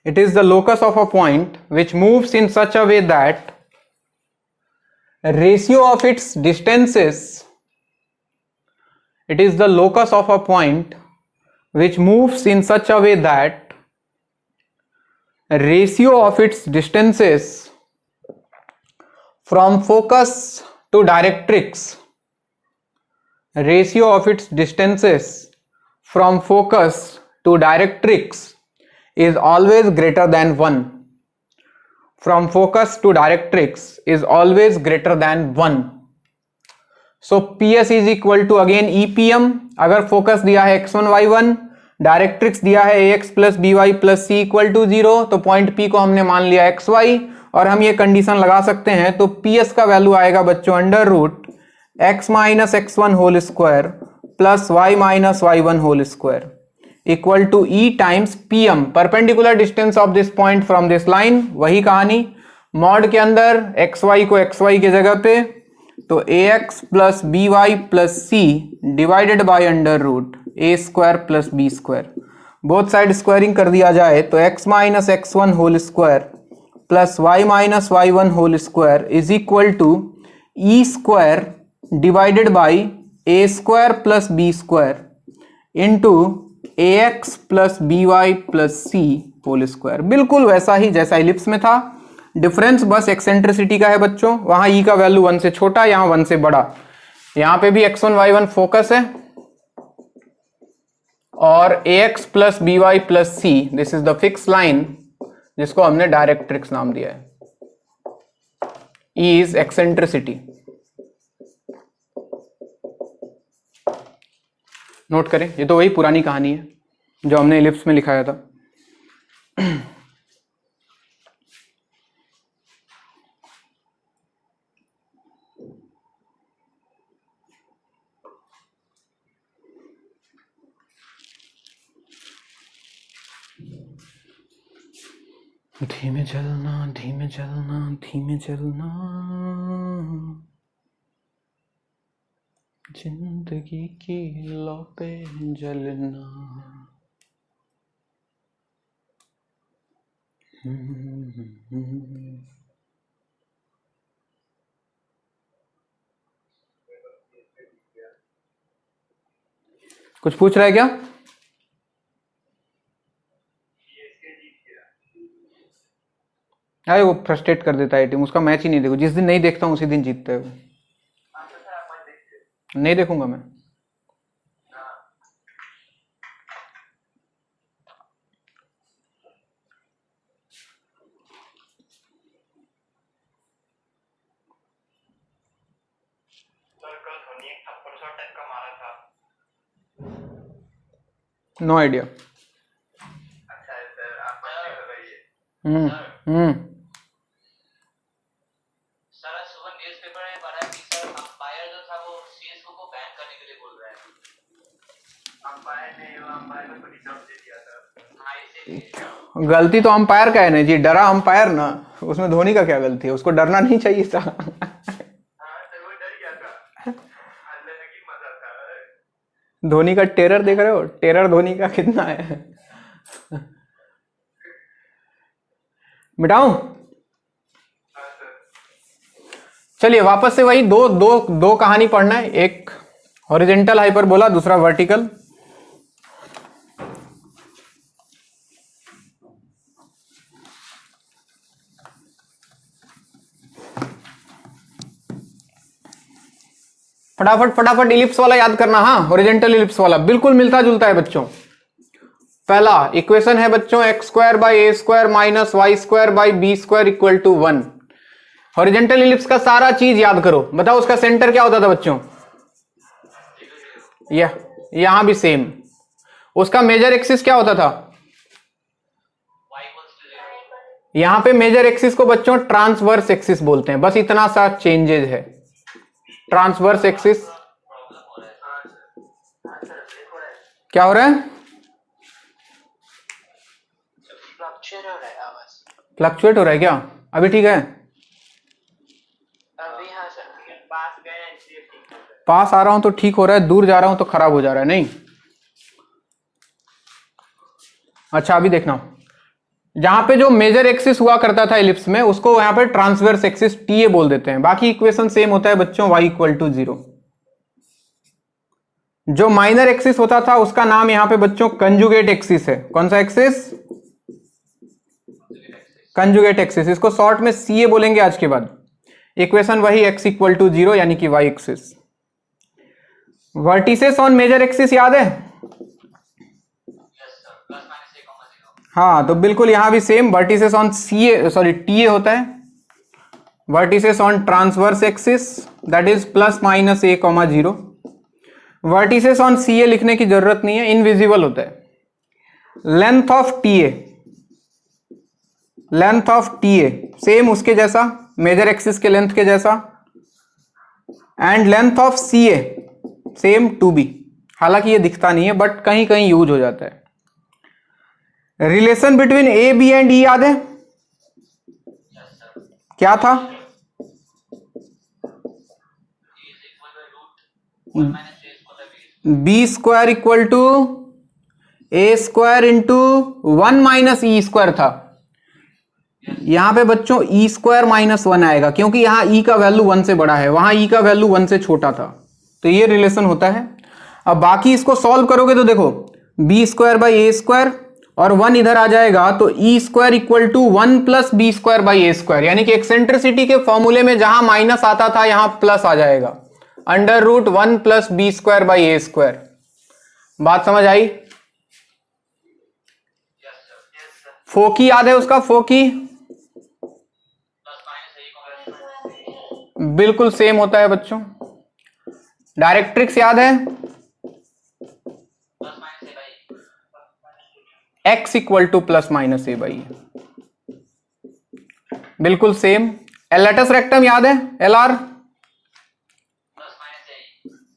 it is the locus of a point which moves in such a way that ratio of its distances, it is the locus of a point which moves in such a way that ratio of its distances from focus to directrix, ratio of its distances from focus to directrix is always greater than 1. From focus to directrix is always greater than 1. So PS is equal to again EPM. अगर फोकस दिया है x1 y1, डायरेक्ट्रिक्स दिया है ax plus by plus c equal to 0, तो पॉइंट P को हमने मान लिया xy और हम ये कंडीशन लगा सकते हैं। तो PS का वैल्यू आएगा बच्चों under root x minus x1 whole square plus y minus y1 whole square equal to E times PM, perpendicular distance of this point from this line. वही कहानी मॉड के अंदर xy को xy की जगह पे, तो ax plus by plus c divided by under root a square plus b square, both side squaring कर दिया जाए तो x minus x1 whole square plus y minus y1 whole square is equal to e square divided by a square plus b square into ax plus by plus c whole square. बिल्कुल वैसा ही जैसा इलिप्स में था, डिफरेंस बस एक्सेंट्रिसिटी का है बच्चों। वहां ई का वैल्यू 1 से छोटा, यहां 1 से बड़ा। यहां पे भी x1 y1 फोकस है और ax plus by plus c, this is the fix line जिसको हमने डायरेक्ट्रिक्स नाम दिया है। E is eccentricity. नोट करें, ये तो वही पुरानी कहानी है जो हमने इलिप्स में लिखाया था। धीमे चलना धीमे चलना धीमे चलना, जिंदगी की लौ पे जलना। कुछ पूछ रहा है क्या? अरे वो फ्रस्ट्रेट कर देता है टीम, उसका मैच ही नहीं देखो। जिस दिन नहीं देखता हूँ उसी दिन जीतता है वो। नहीं देखूंगा मैं। No idea. अच्छा है सर, आप बताइए। सर सुबह न्यूज़पेपर में पढ़ा कि सर अंपायर जो था वो सीएसके को बैन करने के लिए बोल रहा है। अंपायर ने को डिस्टर्ब दे दिया था। हाँ, इसीलिए गलती तो अंपायर का है ना जी, डरा अंपायर ना, उसमें धोनी का क्या गलती है? उसको डरना नहीं चाहिए था। हाँ सर, वो डर गया था। अल्लाह की मजा था। धोनी का टेरर देख रहे हो? टेरर धोनी का कितना है। मिटाऊं? चलिए वापस से वही दो कहानी पढ़ना है। एक हॉरिजेंटल हाइपरबोला, दूसरा वर्टिकल। फटाफट इलिप्स वाला याद करना। हाँ, हॉरिजेंटल इलिप्स वाला बिल्कुल मिलता जुलता है बच्चों। पहला इक्वेशन है बच्चों x square by A square minus y square by B square equal to 1। Horizontal ellipse का सारा चीज याद करो। बताओ उसका सेंटर क्या होता था बच्चों? यहां भी सेम। उसका मेजर एक्सिस क्या होता था? यहां पे मेजर एक्सिस को बच्चों ट्रांसवर्स एक्सिस बोलते हैं। बस इतना सा चेंजेस है। ट्रांसवर्स एक्सिस क्या हो रहा है? फ्लक्चुएट हो रहा है क्या? अभी ठीक है? पास आ रहा हूं तो ठीक हो रहा है, दूर जा रहा हूं तो खराब हो जा रहा है। नहीं अच्छा, अभी देखना, जहां पे जो मेजर एक्सिस हुआ करता था इलिप्स में उसको यहां पे ट्रांसवर्स एक्सिस टीए बोल देते हैं। बाकी इक्वेशन सेम होता है बच्चों, y इक्वल टू 0। जो माइनर एक्सिस होता था उसका नाम यहां पे बच्चों कंजुगेट एक्सिस है। कौन सा एक्सिस? Conjugate axis. इसको शॉर्ट में सीए बोलेंगे आज के बाद। इक्वेशन वही x इक्वल टू 0 यानी कि y axis. Vertices on major axis याद है? हाँ, तो बिल्कुल यहां भी same vertices on CA sorry TA होता है। Vertices on transverse axis that is plus minus a comma 0। Vertices on CA लिखने की जरूरत नहीं है, इनविजिबल होता है। Length of TA, length of TA same उसके जैसा, मेजर एक्सिस के लेंथ के जैसा। And length of CA same 2b। हालांकि ये दिखता नहीं है बट कहीं कहीं यूज हो जाता है। Relation between a b and e याद है? क्या था? B square equal to A square into 1 minus e square था। यहां पे बच्चों ई स्क्वायर माइनस 1 आएगा क्योंकि यहां ई का वैल्यू 1 से बड़ा है, वहां ई का वैल्यू 1 से छोटा था। तो ये रिलेशन होता है। अब बाकी इसको सॉल्व करोगे तो देखो b square by A square और 1 इधर आ जाएगा तो e square equal to 1 plus b square by A square, यानी कि एक्सेंट्रिसिटी के फॉर्मूले में जहां माइनस आता था यहां प्लस आ जाएगा। Under root 1 plus b square by A square. बात समझ आई? फोकी याद है उसका? फोकी बिल्कुल सेम होता है बच्चों। डायरेक्ट्रिक्स याद है? x equal to plus minus a by, बिल्कुल सेम। एलेटस रेक्टम याद है? LR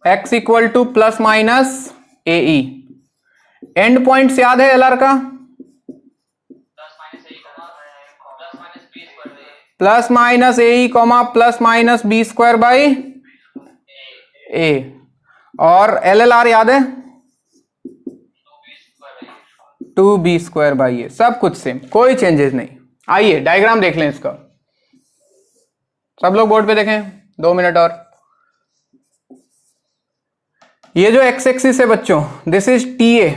x equal to plus minus AE। End points याद है LR का? Plus minus AE comma plus minus b square by a. और LLR याद है? 2b स्क्वायर बाई ए। सब कुछ सेम, कोई चेंजेस नहीं। आइए डायग्राम देख लें इसका। सब लोग बोर्ड पे देखें, 2 मिनट और। ये जो एक्स एक्सिस है बच्चों, this is TA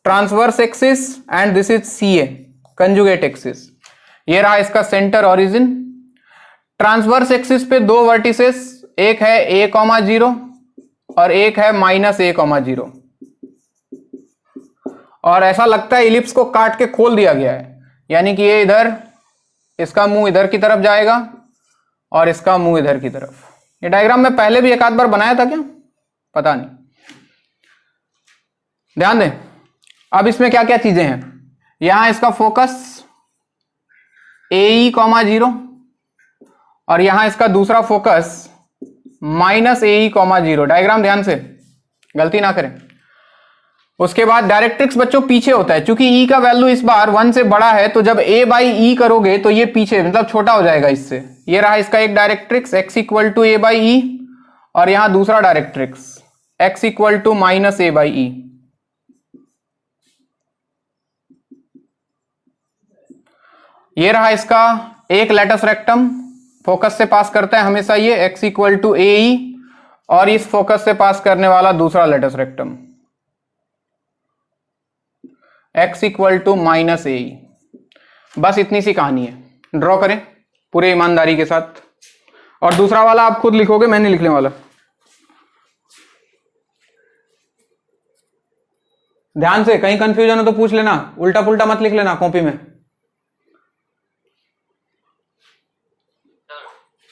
transverse axis and this is CA conjugate axis. ये रहा इसका सेंटर ओरिजिन। ट्रांसवर्स एक्सिस पे 2 वर्टिसेस, एक है a कॉमा 0 और एक है माइनस a कॉमा 0। और ऐसा लगता है इलिप्स को काट के खोल दिया गया है, यानी कि ये इधर, इसका मुंह इधर की तरफ जाएगा और इसका मुंह इधर की तरफ। ये डायग्राम में पहले भी एक आध बार बनाया था क्या, पता नहीं। ध्यान दें, अब इसमें क्या क्या चीजें हैं। यहां इसका फोकस AE कॉमा 0 और यहां इसका दूसरा focus minus AE comma 0। Diagram ध्यान से, गलती ना करें। उसके बाद डायरेक्ट्रिक्स बच्चों पीछे होता है, क्योंकि E का वैल्यू इस बार 1 से बड़ा है तो जब A बाई E करोगे तो ये पीछे मतलब छोटा हो जाएगा इससे। ये रहा इसका एक directrix x equal to A by E और यहां दूसरा directrix x equal to minus A by E। ये रहा इसका एक लेटस रेक्टम, फोकस से पास करता है हमेशा ये x इक्वल टू AE और इस फोकस से पास करने वाला दूसरा latus rectum x equal to minus AE। बस इतनी सी कहानी है, ड्रॉ करें पूरे ईमानदारी के साथ। और दूसरा वाला आप खुद लिखोगे, मैं नहीं लिखने वाला। ध्यान से, कहीं कंफ्यूजन हो तो पूछ लेना, उल्टा पुल्टा मत लिख लेना कॉपी में।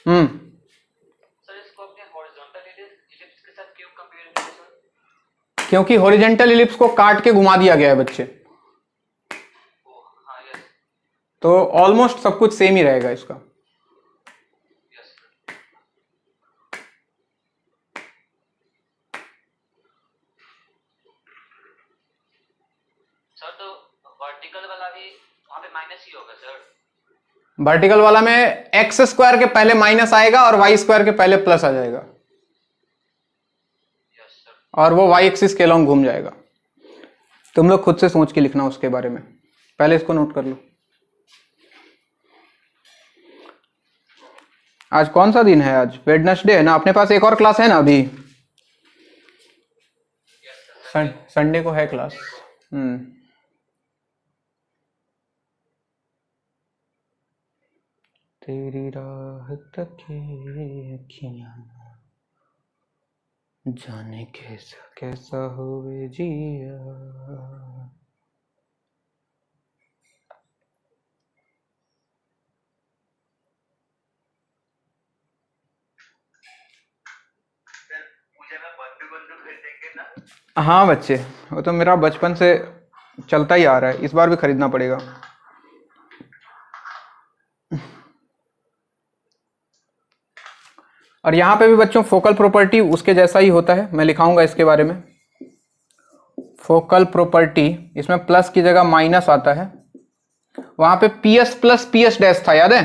सर इसको अपने हॉरिजॉन्टल इलिप्स के साथ क्यों कंपेयर किया सर? क्योंकि हॉरिजॉन्टल इलिप्स को काट के घुमा दिया गया है बच्चे। हाँ यस तो ऑलमोस्ट सब कुछ सेम ही रहेगा इसका। Yes sir. तो वर्टिकल वाला भी वहां पे माइनस ही होगा सर? वर्टिकल वाला में एक्स स्क्वायर के पहले माइनस आएगा और वाई स्क्वायर के पहले प्लस आ जाएगा यस सर। और वो वाई एक्सिस के अलॉन्ग घूम जाएगा। तुम लोग खुद से सोच के लिखना उसके बारे में, पहले इसको नोट कर लो। आज कौन सा दिन है? आज वेडनेसडे है ना। अपने पास एक और क्लास है ना अभी, संडे को है क्लास। तेरी राह तके अखियां जाने कैसा कैसा होवे जिया। हाँ बच्चे, वो तो मेरा बचपन से चलता ही आ रहा है, इस बार भी खरीदना पड़ेगा। और यहाँ पे भी बच्चों फोकल प्रॉपर्टी उसके जैसा ही होता है, मैं लिखाऊंगा इसके बारे में। फोकल प्रॉपर्टी, इसमें प्लस की जगह माइनस आता है। वहां पे पीएस प्लस पीएस डैश था, याद है?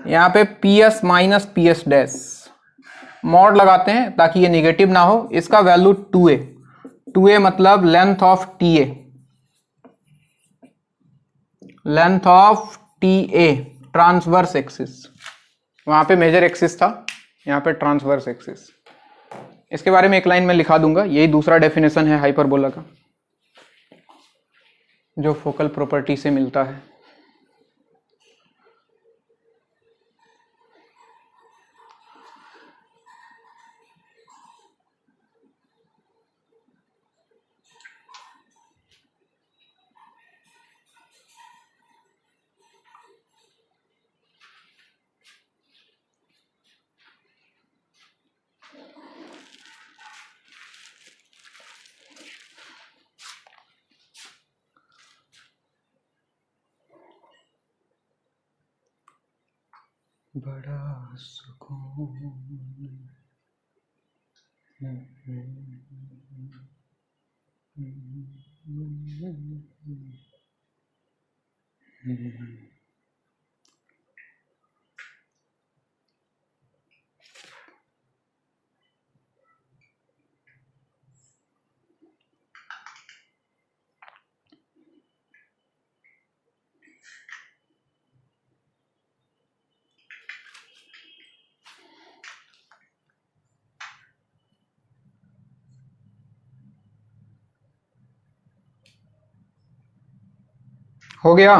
यहाँ पे PS minus PS dash mod लगाते हैं ताकि ये निगेटिव ना हो। इसका वैल्यू 2a, 2a मतलब length of T A, length of T A transverse axis. वहां पे मेजर एक्सिस था, यहाँ पे ट्रांसवर्स एक्सिस। इसके बारे में एक लाइन में लिखा दूंगा, यही दूसरा डेफिनेशन है हाइपरबोला का जो फोकल प्रॉपर्टी से मिलता है। बड़ा सुकून हो गया।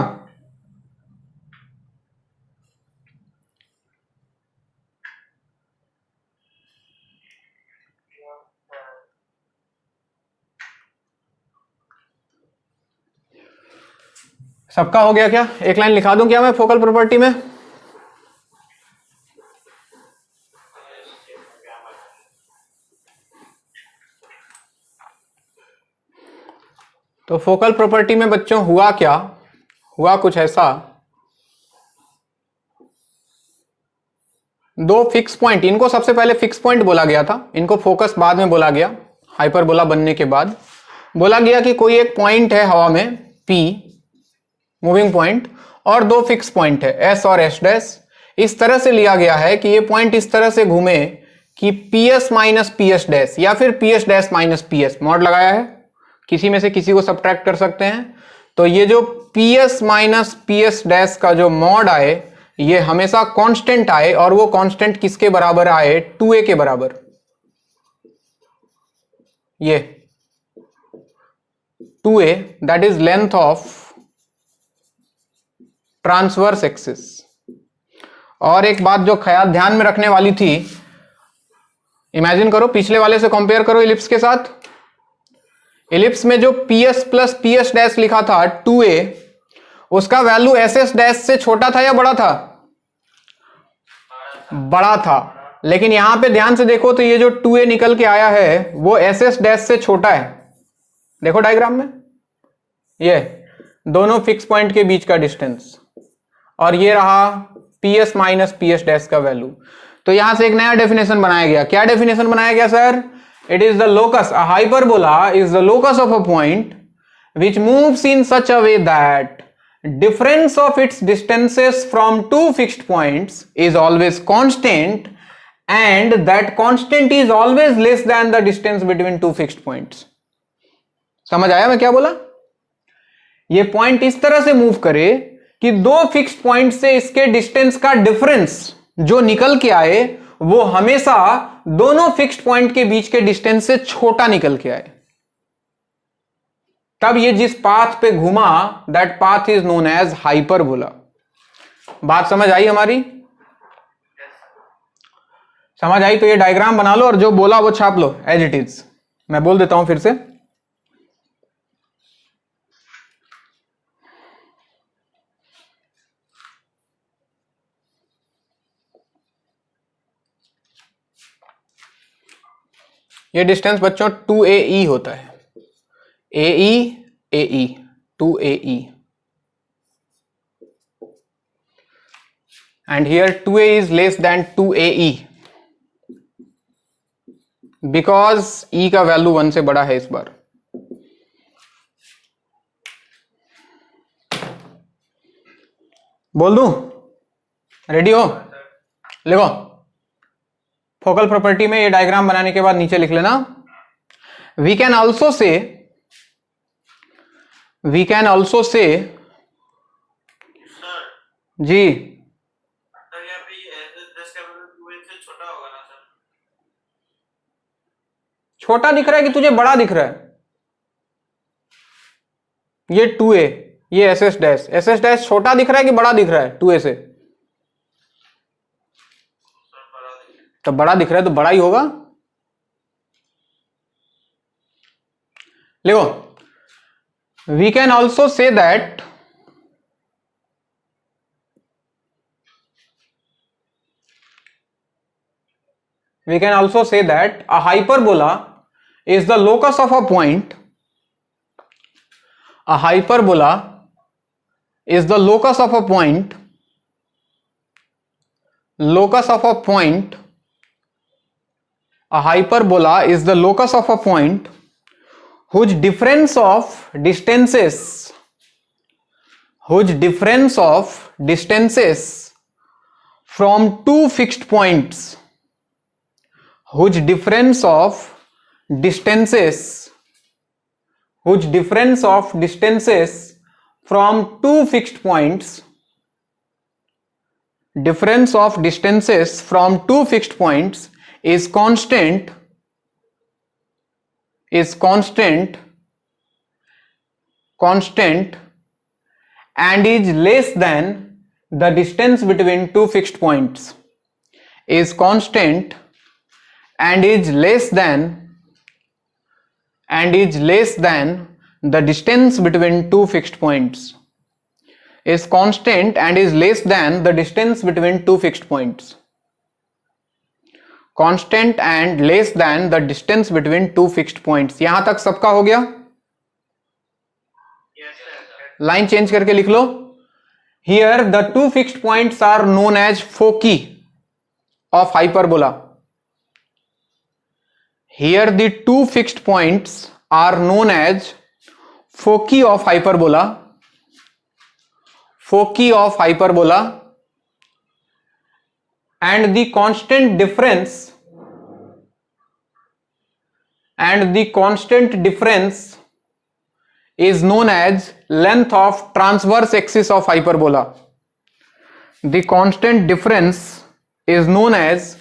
सबका हो गया क्या? एक लाइन लिखा दूं क्या मैं फोकल प्रॉपर्टी में? तो फोकल प्रॉपर्टी में बच्चों हुआ क्या? हुआ कुछ ऐसा, दो फिक्स पॉइंट, इनको सबसे पहले फिक्स पॉइंट बोला गया था, इनको फोकस बाद में बोला गया। हाइपरबोला बनने के बाद बोला गया कि कोई एक पॉइंट है हवा में P, मूविंग पॉइंट, और दो फिक्स पॉइंट है S और S डैश। इस तरह से लिया गया है कि ये पॉइंट इस तरह से घूमे कि PS माइनस PS डैश या फिर PS dash minus PS, mod लगाया है, किसी में से किसी को सब्ट्रैक्ट कर सकते हैं। तो ये जो PS माइनस PS डैश का जो मॉड आए ये हमेशा कांस्टेंट आए, और वो कांस्टेंट किसके बराबर आए? 2a के बराबर। ये 2a that is length of transverse axis. और एक बात जो ख्याल ध्यान में रखने वाली थी, इमेजिन करो, पिछले वाले से कंपेयर करो इलिप्स के साथ। इलिप्स में जो PS प्लस PS डैश लिखा था 2a, उसका वैल्यू SS डैश से छोटा था या बड़ा था? बड़ा था। लेकिन यहां पे ध्यान से देखो तो ये जो 2a निकल के आया है वो SS डैश से छोटा है। देखो डायग्राम में, ये दोनों फिक्स पॉइंट के बीच का डिस्टेंस, और ये रहा PS माइनस PS डैश का वैल्यू। तो यहां से एक नया डेफिनेशन बनाया गया। क्या डेफिनेशन बनाया गया sir? It is the locus, a hyperbola is the locus of a point which moves in such a way that difference of its distances from two fixed points is always constant, and that constant is always less than the distance between two fixed points. समझ आया मैं क्या बोला? ये पॉइंट इस तरह से मूव करे कि दो फिक्स्ड पॉइंट से इसके डिस्टेंस का डिफरेंस जो निकल के आए वो हमेशा दोनों फिक्स्ड पॉइंट के बीच के डिस्टेंस से छोटा निकल के आए, तब ये जिस पाथ पे घुमा that path is known as hyperbola. बात समझ आई हमारी? समझ आई तो ये डायग्राम बना लो और जो बोला वो छाप लो एज इट इज। मैं बोल देता हूं फिर से। ये डिस्टेंस बच्चों 2AE होता है। AE AE 2AE and here 2A is less than 2AE because E का वैल्यू 1 से बड़ा है इस बार। बोल दूं? रेडी हो? लिखो। फोकल प्रॉपर्टी में ये डायग्राम बनाने के बाद नीचे लिख लेना, वी कैन ऑल्सो से जी छोटा दिख रहा है कि तुझे बड़ा दिख रहा है? ये 2A, ये SS डैश छोटा दिख रहा है कि बड़ा दिख रहा है 2A से? तो बड़ा दिख रहा है तो बड़ा ही होगा। लिखो, we can also say that a hyperbola is the locus of a point. A hyperbola is the locus of a point. A hyperbola is the locus of a point whose difference of distances from two fixed points is constant and is less than the distance between two fixed points is constant and is less than the distance between two fixed points is constant and is less than the distance between two fixed points constant and less than the distance between two fixed points। यहां तक सबका हो गया? लाइन चेंज करके लिख लो। Here the two fixed points are known as foci of hyperbola. Here the two fixed points are known as foci of hyperbola. And the constant difference is known as length of transverse axis of hyperbola. The constant difference is known as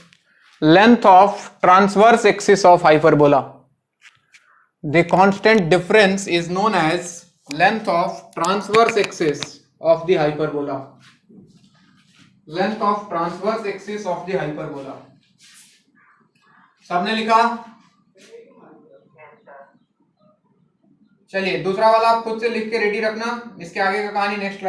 length of transverse axis of hyperbola. The constant difference is known as length of transverse axis of the hyperbola. Length of transverse axis of the hyperbola. सबने लिखा? चलिए दूसरा वाला आप खुद से लिख के रेडी रखना, इसके आगे का कहानी नेक्स्ट